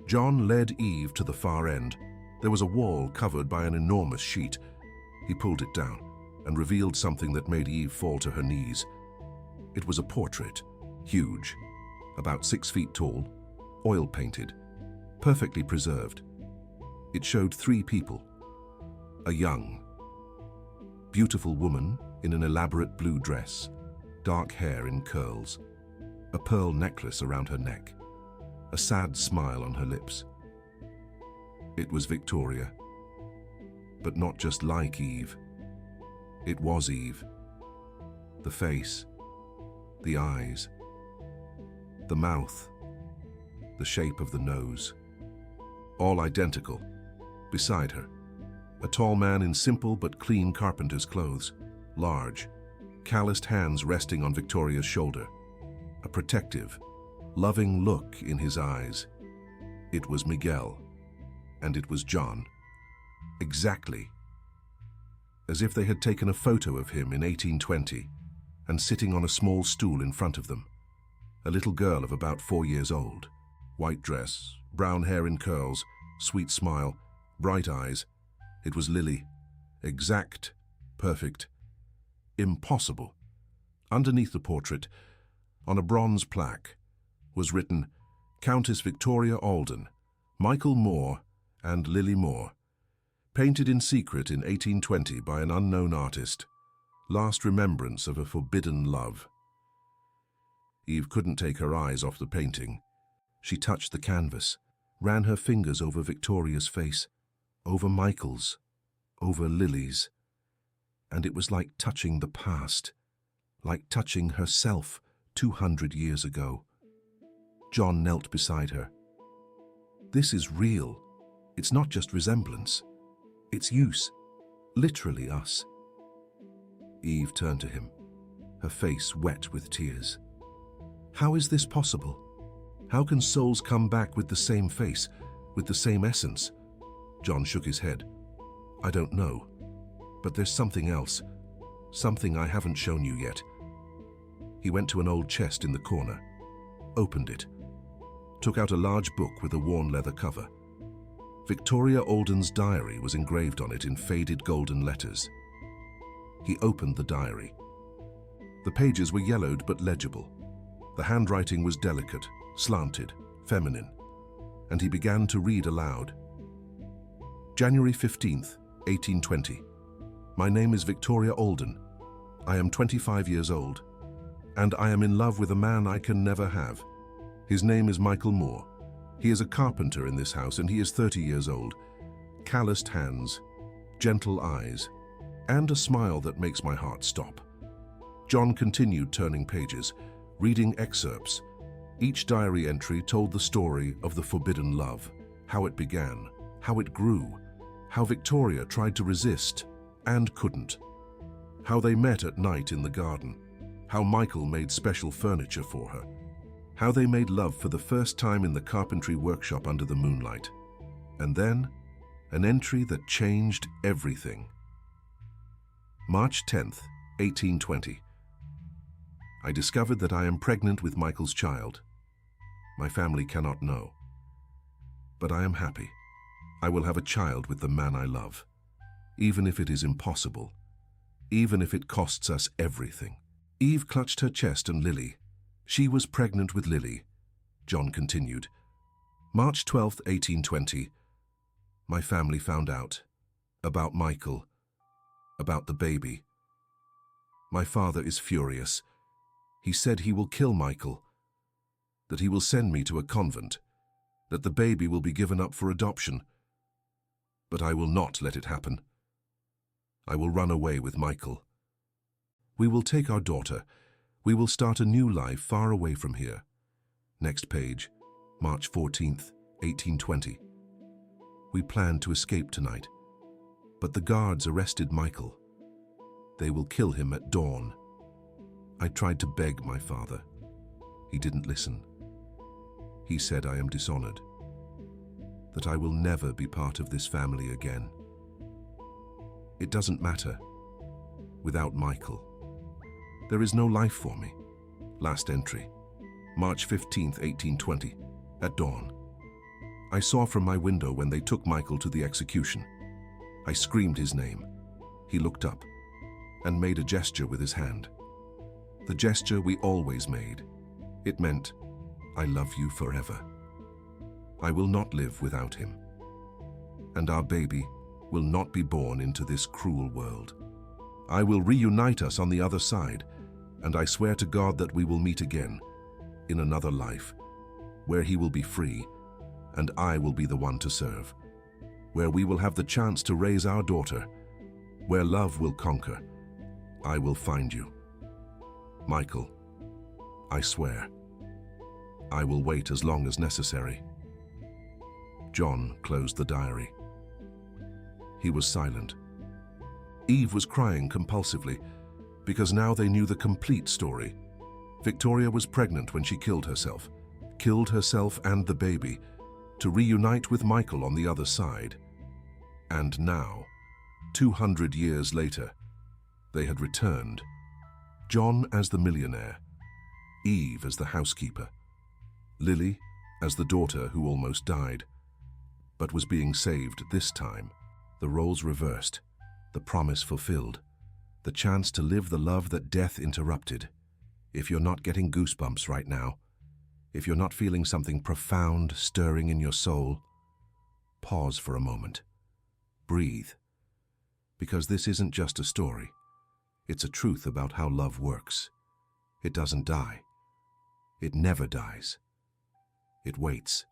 Speaker 1: John led Eve to the far end. There was a wall covered by an enormous sheet. He pulled it down and revealed something that made Eve fall to her knees. It was a portrait, huge, about 6 feet tall, oil-painted, perfectly preserved. It showed 3 people. A young, beautiful woman in an elaborate blue dress, dark hair in curls, a pearl necklace around her neck, a sad smile on her lips. It was Victoria, but not just like Eve. It was Eve. The face, the eyes, the mouth, the shape of the nose, all identical. Beside her, a tall man in simple but clean carpenter's clothes, large, calloused hands resting on Victoria's shoulder, a protective, loving look in his eyes. It was Miguel, and it was John. Exactly as if they had taken a photo of him in 1820 and sitting on a small stool in front of them. A little girl of about 4 years old, white dress, brown hair in curls, sweet smile, bright eyes. It was Lily. Exact, perfect, impossible. Underneath the portrait, on a bronze plaque, was written, "Countess Victoria Alden, Michael Moore and Lily Moore. Painted in secret in 1820 by an unknown artist. Last remembrance of a forbidden love." Eve couldn't take her eyes off the painting. She touched the canvas, ran her fingers over Victoria's face, over Michael's, over Lily's, and it was like touching the past, like touching herself 200 years ago. John knelt beside her. "This is real. It's not just resemblance. It's use, literally us." Eve turned to him, her face wet with tears. "How is this possible? How can souls come back with the same face, with the same essence?" John shook his head. "I don't know, but there's something else, something I haven't shown you yet." He went to an old chest in the corner, opened it, took out a large book with a worn leather cover. Victoria Alden's diary was engraved on it in faded golden letters. He opened the diary. The pages were yellowed but legible. The handwriting was delicate, slanted, feminine, and he began to read aloud. "January 15th, 1820. My name is Victoria Alden. I am 25 years old, and I am in love with a man I can never have. His name is Michael Moore. He is a carpenter in this house, and he is 30 years old. Calloused hands, gentle eyes, and a smile that makes my heart stop." John continued turning pages, reading excerpts. Each diary entry told the story of the forbidden love, how it began, how it grew, how Victoria tried to resist and couldn't, how they met at night in the garden, how Michael made special furniture for her, how they made love for the first time in the carpentry workshop under the moonlight, and then an entry that changed everything. March 10th, 1820. I discovered that I am pregnant with Michael's child. My family cannot know. But I am happy. I will have a child with the man I love, even if it is impossible, even if it costs us everything. Eve clutched her chest and Lily. She was pregnant with Lily. John continued. March 12th, 1820. My family found out. About Michael. About the baby. My father is furious. He said he will kill Michael. That he will send me to a convent. That the baby will be given up for adoption. But I will not let it happen. I will run away with Michael. We will take our daughter. We will start a new life far away from here. Next page, March 14th, 1820. We planned to escape tonight, but the guards arrested Michael. They will kill him at dawn. I tried to beg my father. He didn't listen. He said I am dishonored, that I will never be part of this family again. It doesn't matter. Without Michael, there is no life for me. Last entry, March 15th, 1820, at dawn. I saw from my window when they took Michael to the execution. I screamed his name. He looked up and made a gesture with his hand. The gesture we always made. It meant, I love you forever. I will not live without him. And our baby will not be born into this cruel world. I will reunite us on the other side, and I swear to God that we will meet again, in another life, where he will be free, and I will be the one to serve, where we will have the chance to raise our daughter, where love will conquer. I will find you. Michael, I swear. I will wait as long as necessary. John closed the diary. He was silent. Eve was crying compulsively, because now they knew the complete story. Victoria was pregnant when she killed herself and the baby, to reunite with Michael on the other side. And now, 200 years later, they had returned. John as the millionaire, Eve as the housekeeper, Lily as the daughter who almost died, but was being saved this time. The roles reversed, the promise fulfilled, the chance to live the love that death interrupted. If you're not getting goosebumps right now, if you're not feeling something profound stirring in your soul, pause for a moment. Breathe. Because this isn't just a story. It's a truth about how love works. It doesn't die. It never dies. It waits.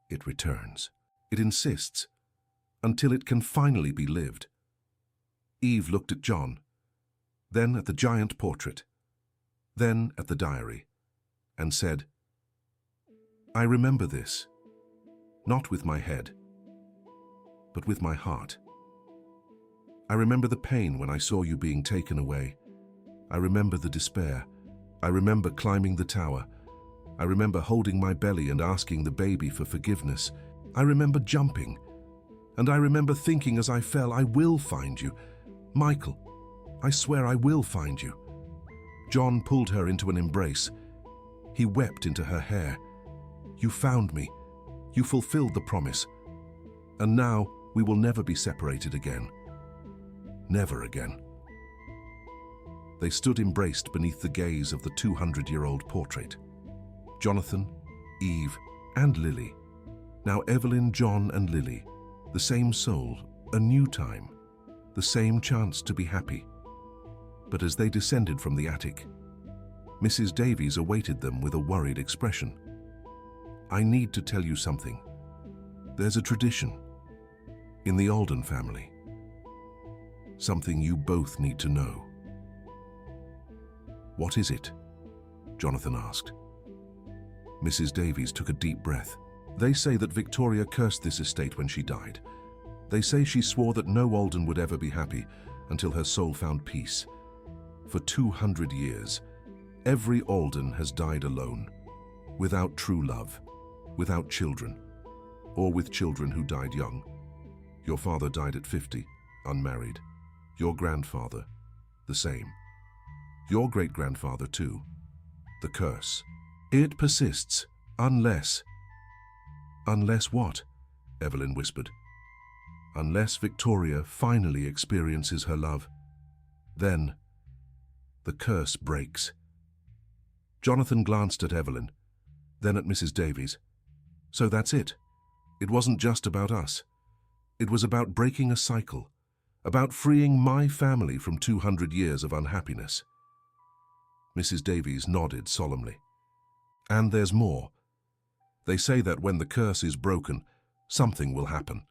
Speaker 1: It returns. It insists until it can finally be lived. Eve looked at John, then at the giant portrait, then at the diary, and said, I remember this, not with my head, but with my heart. I remember the pain when I saw you being taken away. I remember the despair. I remember climbing the tower. I remember holding my belly and asking the baby for forgiveness. I remember jumping. And I remember thinking as I fell, I will find you. Michael, I swear I will find you. John pulled her into an embrace. He wept into her hair. You found me. You fulfilled the promise. And now we will never be separated again. Never again. They stood embraced beneath the gaze of the 200-year-old portrait. Jonathan, Eve, and Lily. Now Evelyn, John, and Lily. The same soul, a new time. The same chance to be happy. But as they descended from the attic, Mrs. Davies awaited them with a worried expression. I need to tell you something. There's a tradition in the Alden family. Something you both need to know. What is it? Jonathan asked. Mrs. Davies took a deep breath. They say that Victoria cursed this estate when she died. They say she swore that no Alden would ever be happy until her soul found peace. For 200 years, every Alden has died alone, without true love, without children, or with children who died young. Your father died at 50, unmarried. Your grandfather, the same. Your great-grandfather too. The curse. It persists, unless... Unless what? Evelyn whispered. Unless Victoria finally experiences her love. Then, the curse breaks. Jonathan glanced at Evelyn, then at Mrs. Davies. So that's it. It wasn't just about us. It was about breaking a cycle, about freeing my family from 200 years of unhappiness. Mrs. Davies nodded solemnly. And there's more. They say that when the curse is broken, something will happen.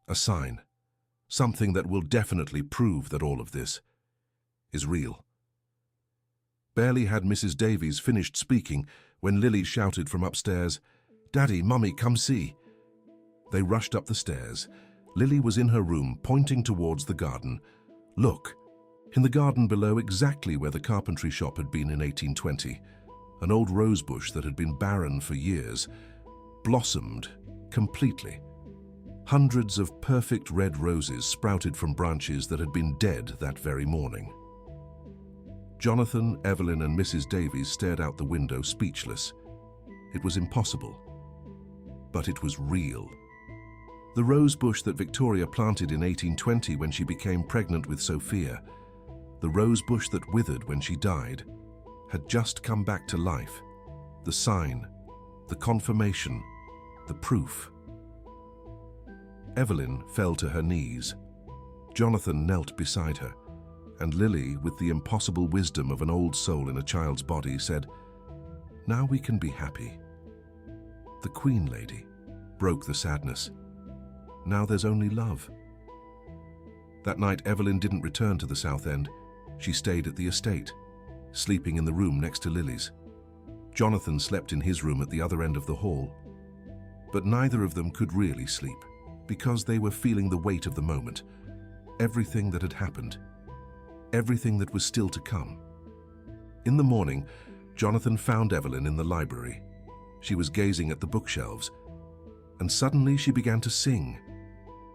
Speaker 1: A sign. Something that will definitely prove that all of this is real. Barely had Mrs. Davies finished speaking when Lily shouted from upstairs, "Daddy, Mummy, come see." They rushed up the stairs. Lily was in her room, pointing towards the garden. Look, in the garden below, exactly where the carpentry shop had been in 1820, an old rose bush that had been barren for years, blossomed completely. Hundreds of perfect red roses sprouted from branches that had been dead that very morning. Jonathan, Evelyn, and Mrs. Davies stared out the window, speechless. It was impossible. But it was real. The rose bush that Victoria planted in 1820 when she became pregnant with Sophia, the rose bush that withered when she died, had just come back to life. The sign, the confirmation, the proof. Evelyn fell to her knees. Jonathan knelt beside her, and Lily, with the impossible wisdom of an old soul in a child's body, said, "Now we can be happy." The Queen Lady broke the sadness. Now there's only love. That night, Evelyn didn't return to the South End. She stayed at the estate, sleeping in the room next to Lily's. Jonathan slept in his room at the other end of the hall. But neither of them could really sleep, because they were feeling the weight of the moment, everything that had happened, everything that was still to come. In the morning, Jonathan found Evelyn in the library. She was gazing at the bookshelves, and suddenly she began to sing,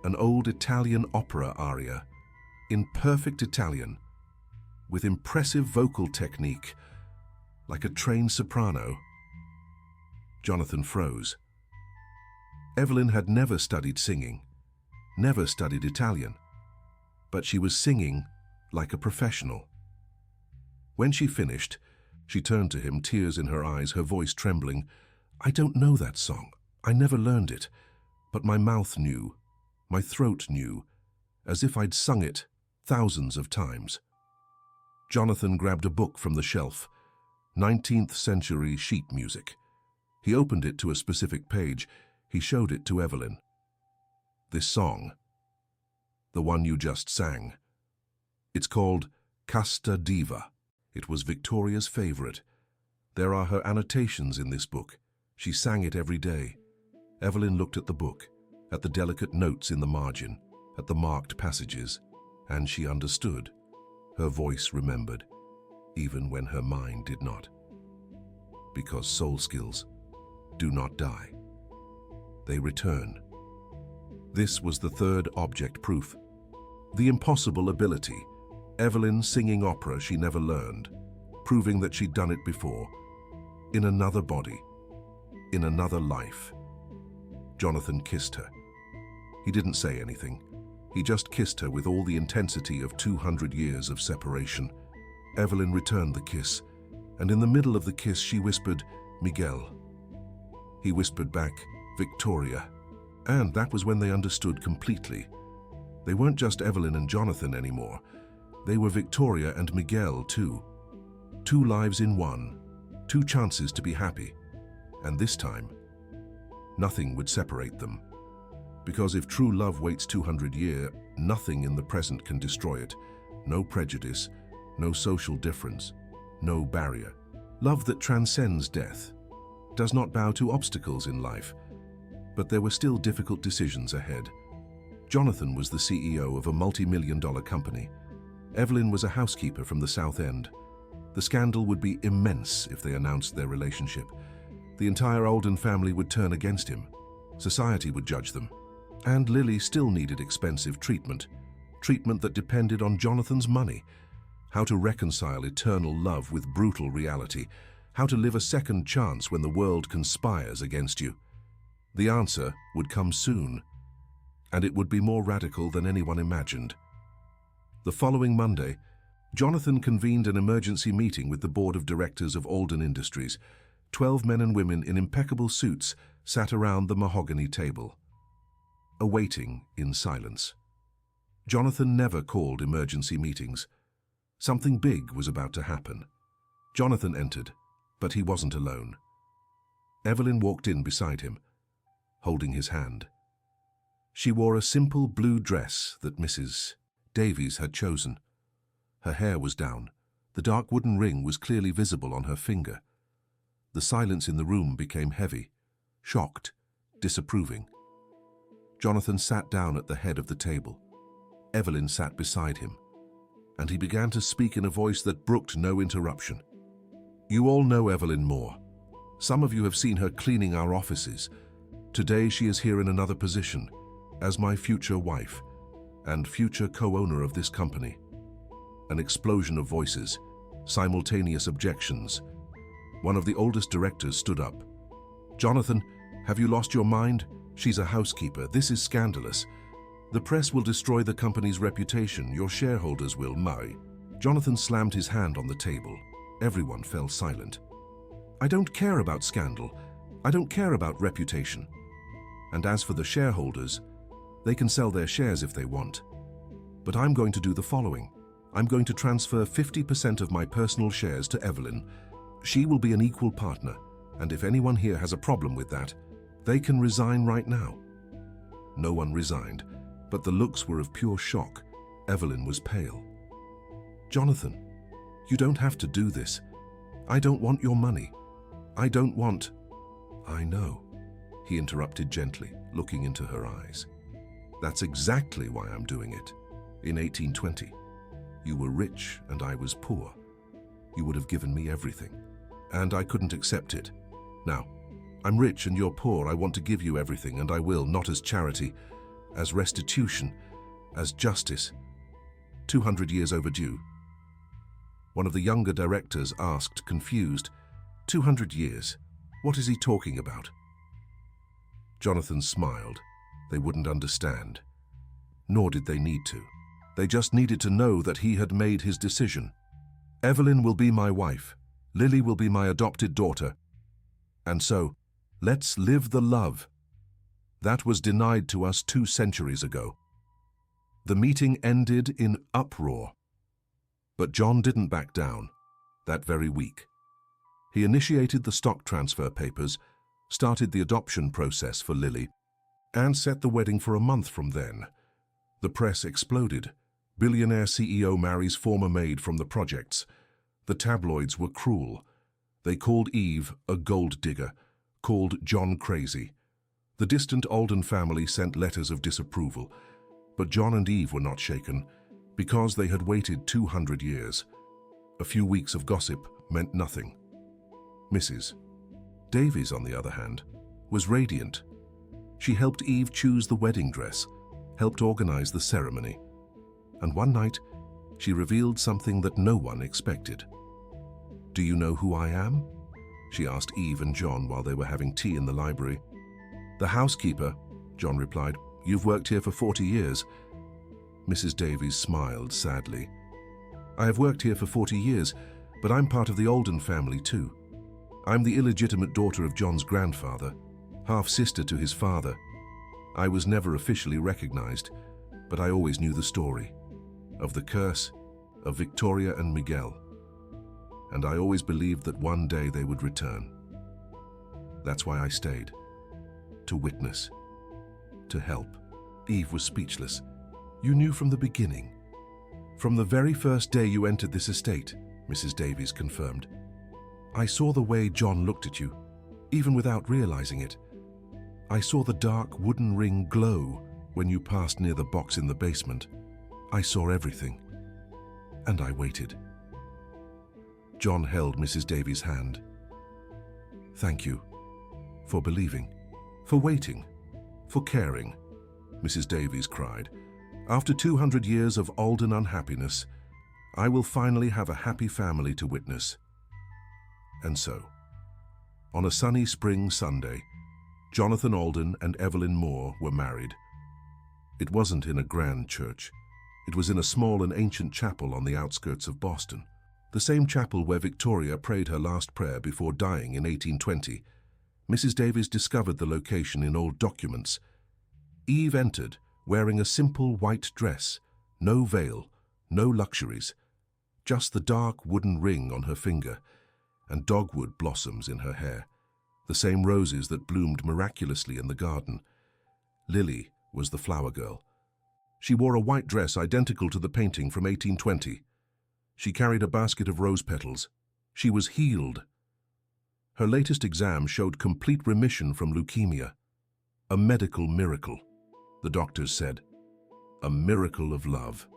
Speaker 1: an old Italian opera aria, in perfect Italian, with impressive vocal technique, like a trained soprano. Jonathan froze. Evelyn had never studied singing, never studied Italian, but she was singing like a professional. When she finished, she turned to him, tears in her eyes, her voice trembling. "I don't know that song. I never learned it, but my mouth knew, my throat knew, as if I'd sung it thousands of times." Jonathan grabbed a book from the shelf, 19th century sheet music. He opened it to a specific page. He showed it to Evelyn. "This song, the one you just sang, it's called Casta Diva. It was Victoria's favorite. There are her annotations in this book. She sang it every day." Evelyn looked at the book, at the delicate notes in the margin, at the marked passages, and she understood. Her voice remembered, even when her mind did not. Because soul skills do not die. They return. This was the third object proof. The impossible ability. Evelyn singing opera she never learned, proving that she'd done it before, in another body, in another life. Jonathan kissed her. He didn't say anything. He just kissed her with all the intensity of 200 years of separation. Evelyn returned the kiss, and in the middle of the kiss she whispered, "Miguel." He whispered back, "Victoria." And that was when they understood completely. They weren't just Evelyn and Jonathan anymore. They were Victoria and Miguel too. Two lives in one, two chances to be happy. And this time, nothing would separate them. Because if true love waits 200 years, nothing in the present can destroy it. No prejudice, no social difference, no barrier. Love that transcends death, does not bow to obstacles in life. But there were still difficult decisions ahead. Jonathan was the CEO of a multi-million-dollar company. Evelyn was a housekeeper from the South End. The scandal would be immense if they announced their relationship. The entire Olden family would turn against him. Society would judge them. And Lily still needed expensive treatment that depended on Jonathan's money. How to reconcile eternal love with brutal reality. How to live a second chance when the world conspires against you. The answer would come soon, and it would be more radical than anyone imagined. The following Monday, Jonathan convened an emergency meeting with the board of directors of Alden Industries. 12 men and women in impeccable suits sat around the mahogany table, awaiting in silence. Jonathan never called emergency meetings. Something big was about to happen. Jonathan entered, but he wasn't alone. Evelyn walked in beside him, holding his hand. She wore a simple blue dress that Mrs. Davies had chosen. Her hair was down. The dark wooden ring was clearly visible on her finger. The silence in the room became heavy, shocked, disapproving. Jonathan sat down at the head of the table. Evelyn sat beside him, and he began to speak in a voice that brooked no interruption. You all know Evelyn Moore. Some of you have seen her cleaning our offices. Today she is here in another position, as my future wife and future co-owner of this company. An explosion of voices, simultaneous objections. One of the oldest directors stood up. Jonathan, have you lost your mind? She's a housekeeper. This is scandalous. The press will destroy the company's reputation. Your shareholders will. Jonathan slammed his hand on the table. Everyone fell silent. I don't care about scandal. I don't care about reputation. And as for the shareholders, they can sell their shares if they want. But I'm going to do the following. I'm going to transfer 50% of my personal shares to Evelyn. She will be an equal partner, and if anyone here has a problem with that, they can resign right now. No one resigned, but the looks were of pure shock. Evelyn was pale. Jonathan, you don't have to do this. I don't want your money. I don't want... I know, he interrupted gently, looking into her eyes. That's exactly why I'm doing it. In 1820, you were rich and I was poor. You would have given me everything, and I couldn't accept it. Now, I'm rich and you're poor. I want to give you everything, and I will, not as charity, as restitution, as justice. 200 years overdue. One of the younger directors asked, confused, 200 years? What is he talking about? Jonathan smiled. They wouldn't understand. Nor did they need to. They just needed to know that he had made his decision. Evelyn will be my wife. Lily will be my adopted daughter. And so, let's live the love. That was denied to us 2 centuries ago. The meeting ended in uproar. But John didn't back down that very week. He initiated the stock transfer papers, started the adoption process for Lily, and set the wedding for a month from then. The press exploded. Billionaire CEO marries former maid from the projects. The tabloids were cruel. They called Eve a gold digger, called John crazy. The distant Alden family sent letters of disapproval, but John and Eve were not shaken, because they had waited 200 years. A few weeks of gossip meant nothing. Mrs. Davies, on the other hand, was radiant. She helped Eve choose the wedding dress, helped organize the ceremony. And one night, she revealed something that no one expected. Do you know who I am? She asked Eve and John while they were having tea in the library. The housekeeper, John replied. You've worked here for 40 years. Mrs. Davies smiled sadly. I have worked here for 40 years, but I'm part of the Alden family too. I'm the illegitimate daughter of John's grandfather, half-sister to his father. I was never officially recognized, but I always knew the story. Of the curse, of Victoria and Miguel. And I always believed that one day they would return. That's why I stayed. To witness. To help. Eve was speechless. You knew from the beginning. From the very first day you entered this estate, Mrs. Davies confirmed. I saw the way John looked at you, even without realizing it. I saw the dark wooden ring glow when you passed near the box in the basement. I saw everything, and I waited. John held Mrs. Davies' hand. Thank you for believing, for waiting, for caring, Mrs. Davies cried. After 200 years of Alden unhappiness, I will finally have a happy family to witness. And so, on a sunny spring Sunday, Jonathan Alden and Evelyn Moore were married. It wasn't in a grand church. It was in a small and ancient chapel on the outskirts of Boston, the same chapel where Victoria prayed her last prayer before dying in 1820. Mrs. Davies discovered the location in old documents. Eve entered, wearing a simple white dress, no veil, no luxuries, just the dark wooden ring on her finger and dogwood blossoms in her hair, the same roses that bloomed miraculously in the garden. Lily was the flower girl. She wore a white dress identical to the painting from 1820. She carried a basket of rose petals. She was healed. Her latest exam showed complete remission from leukemia. A medical miracle, the doctors said. A miracle of love.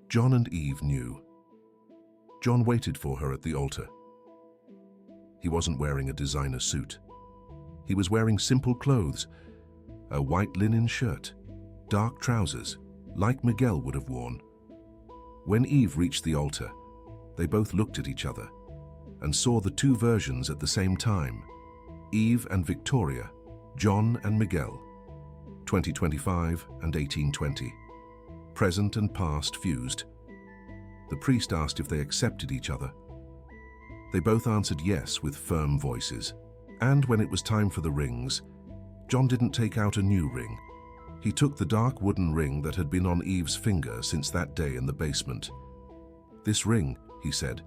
Speaker 1: John and Eve knew. John waited for her at the altar. He wasn't wearing a designer suit. He was wearing simple clothes, a white linen shirt, dark trousers, like Miguel would have worn. When Eve reached the altar, they both looked at each other and saw the two versions at the same time, Eve and Victoria, John and Miguel, 2025 and 1820. Present and past fused. The priest asked if they accepted each other. They both answered yes with firm voices. And when it was time for the rings, John didn't take out a new ring. He took the dark wooden ring that had been on Eve's finger since that day in the basement. This ring, he said,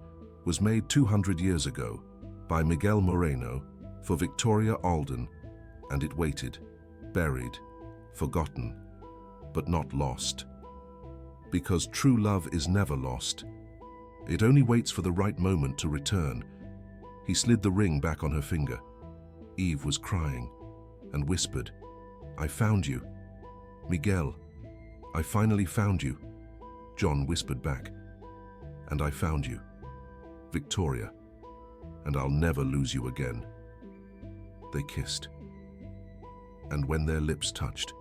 Speaker 1: was made 200 years ago by Miguel Moreno for Victoria Alden, and it waited, buried, forgotten, but not lost. Because true love is never lost. It only waits for the right moment to return. He slid the ring back on her finger. Eve was crying and whispered, "I found you. Miguel, I finally found you." John whispered back, "And I found you. Victoria, and I'll never lose you again." They kissed. And when their lips touched,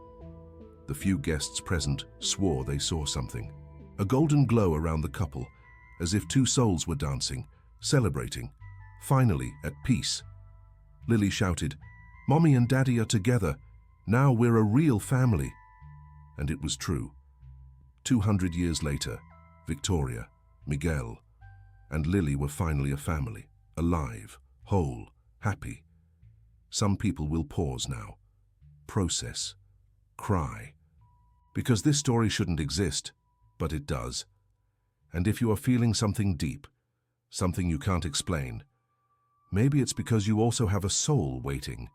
Speaker 1: the few guests present swore they saw something. A golden glow around the couple, as if two souls were dancing, celebrating, finally at peace. Lily shouted, "Mommy and Daddy are together. Now we're a real family." And it was true. 200 years later, Victoria, Miguel, and Lily were finally a family, alive, whole, happy. Some people will pause now, process, cry, because this story shouldn't exist, but it does. And if you are feeling something deep, something you can't explain, maybe it's because you also have a soul waiting.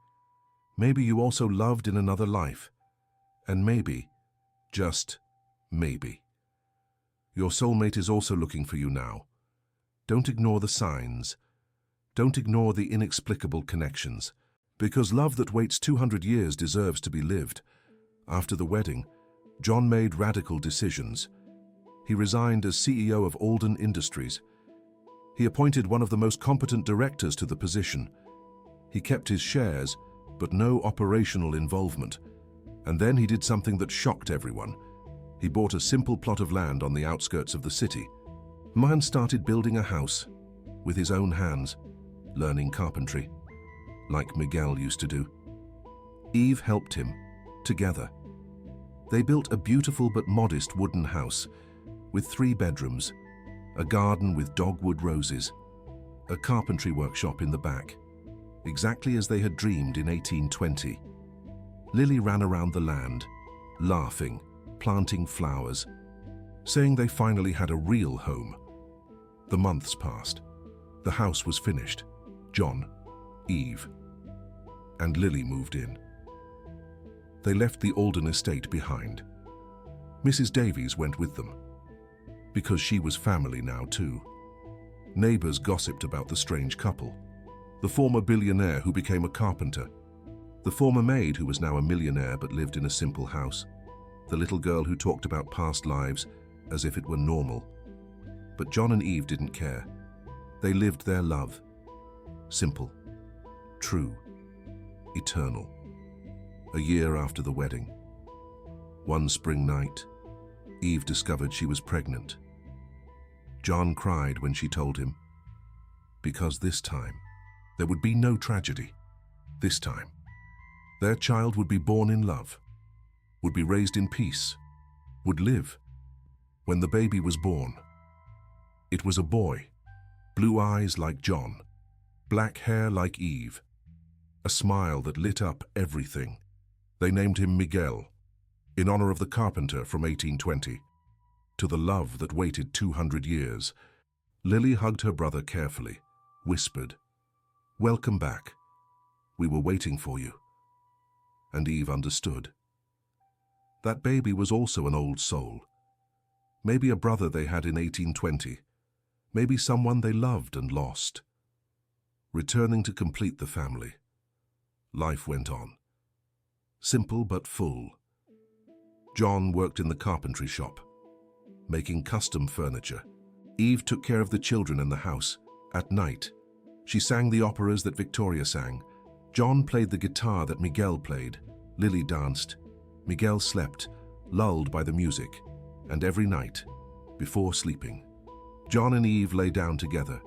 Speaker 1: Maybe you also loved in another life. And maybe, just maybe, your soulmate is also looking for you now. Don't ignore the signs. Don't ignore the inexplicable connections, because love that waits 200 years deserves to be lived. After the wedding, John made radical decisions. He resigned as CEO of Alden Industries. He appointed one of the most competent directors to the position. He kept his shares, but no operational involvement. And then he did something that shocked everyone. He bought a simple plot of land on the outskirts of the city. Man started building a house with his own hands, learning carpentry, like Miguel used to do. Eve helped him, together. They built a beautiful but modest wooden house with 3 bedrooms, a garden with dogwood roses, a carpentry workshop in the back, exactly as they had dreamed in 1820. Lily ran around the land, laughing, planting flowers, saying they finally had a real home. The months passed. The house was finished. John, Eve, and Lily moved in. They left the Alden estate behind. Mrs. Davies went with them, because she was family now too. Neighbors gossiped about the strange couple, the former billionaire who became a carpenter, the former maid who was now a millionaire but lived in a simple house, the little girl who talked about past lives as if it were normal. But John and Eve didn't care. They lived their love. Simple, true, eternal. A year after the wedding, one spring night, Eve discovered she was pregnant. John cried when she told him, because this time there would be no tragedy. This time, their child would be born in love, would be raised in peace, would live. When the baby was born, it was a boy, blue eyes like John, black hair like Eve, a smile that lit up everything. They named him Miguel, in honor of the carpenter from 1820. To the love that waited 200 years, Lily hugged her brother carefully, whispered, "Welcome back. We were waiting for you." And Eve understood. That baby was also an old soul. Maybe a brother they had in 1820. Maybe someone they loved and lost. Returning to complete the family. Life went on. Simple but full. John worked in the carpentry shop, making custom furniture. Eve took care of the children and the house. At night, she sang the operas that Victoria sang. John played the guitar that Miguel played. Lily danced. Miguel slept, lulled by the music. And every night, before sleeping, John and Eve lay down together,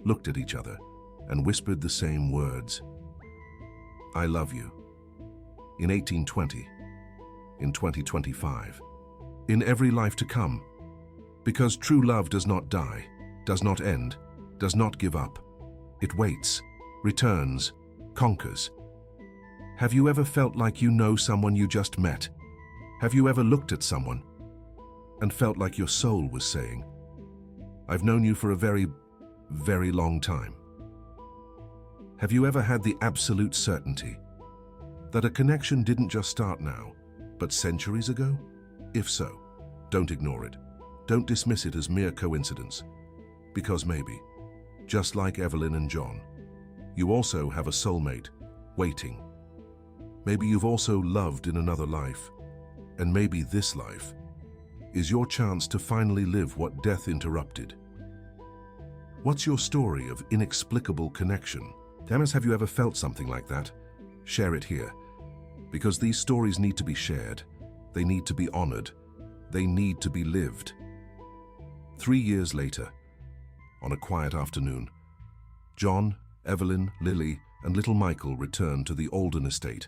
Speaker 1: looked at each other, and whispered the same words. I love you. In 1820, in 2025, in every life to come, because true love does not die, does not end, does not give up. It waits, returns, conquers. Have you ever felt like you know someone you just met? Have you ever looked at someone and felt like your soul was saying, I've known you for a very, very long time? Have you ever had the absolute certainty that a connection didn't just start now, but centuries ago? If so, don't ignore it. Don't dismiss it as mere coincidence. Because maybe, just like Evelyn and John, you also have a soulmate waiting. Maybe you've also loved in another life, and maybe this life is your chance to finally live what death interrupted. What's your story of inexplicable connection? Damn it, have you ever felt something like that? Share it here, because these stories need to be shared. They need to be honored. They need to be lived. 3 years later, on a quiet afternoon, John, Evelyn, Lily, and little Michael returned to the Alden estate.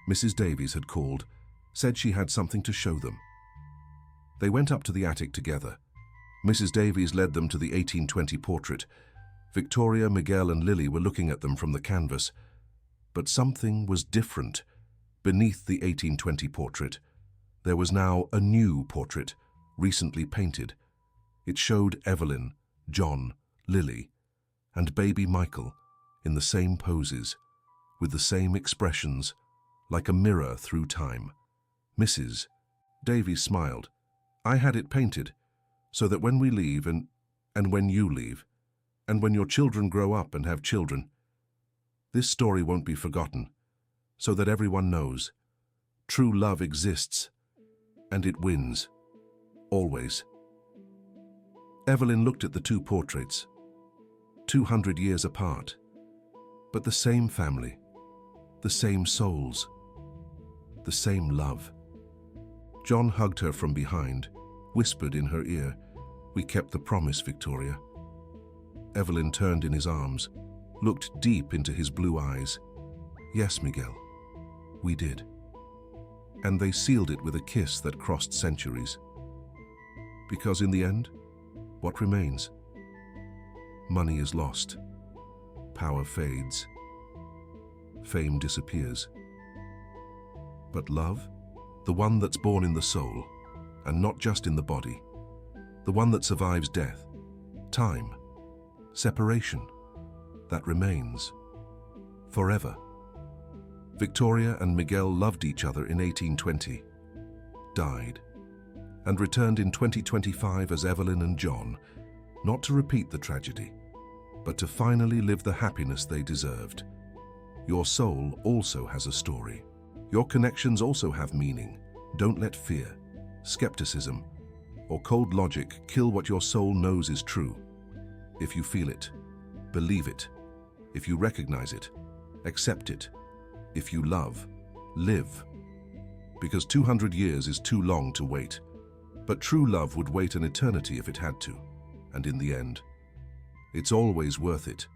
Speaker 1: Mrs. Davies had called, said she had something to show them. They went up to the attic together. Mrs. Davies led them to the 1820 portrait. Victoria, Miguel, and Lily were looking at them from the canvas. But something was different. Beneath the 1820 portrait, there was now a new portrait, recently painted. It showed Evelyn, John, Lily, and baby Michael in the same poses, with the same expressions, like a mirror through time. Mrs. Davies smiled. I had it painted, so that when we leave and when you leave, and when your children grow up and have children, this story won't be forgotten, so that everyone knows true love exists, and it wins, always. Evelyn looked at the two portraits, 200 years apart, but the same family, the same souls, the same love. John hugged her from behind, whispered in her ear, "We kept the promise, Victoria." Evelyn turned in his arms, looked deep into his blue eyes. "Yes, Miguel, we did." And they sealed it with a kiss that crossed centuries. Because in the end, what remains? Money is lost. Power fades. Fame disappears. But love, the one that's born in the soul, and not just in the body, the one that survives death, time, separation, that remains forever. Victoria and Miguel loved each other in 1820, died, and returned in 2025 as Evelyn and John, not to repeat the tragedy, but to finally live the happiness they deserved. Your soul also has a story. Your connections also have meaning. Don't let fear, skepticism, or cold logic kill what your soul knows is true. If you feel it, believe it. If you recognize it, accept it. If you love, live. Because 200 years is too long to wait. But true love would wait an eternity if it had to. And in the end, it's always worth it.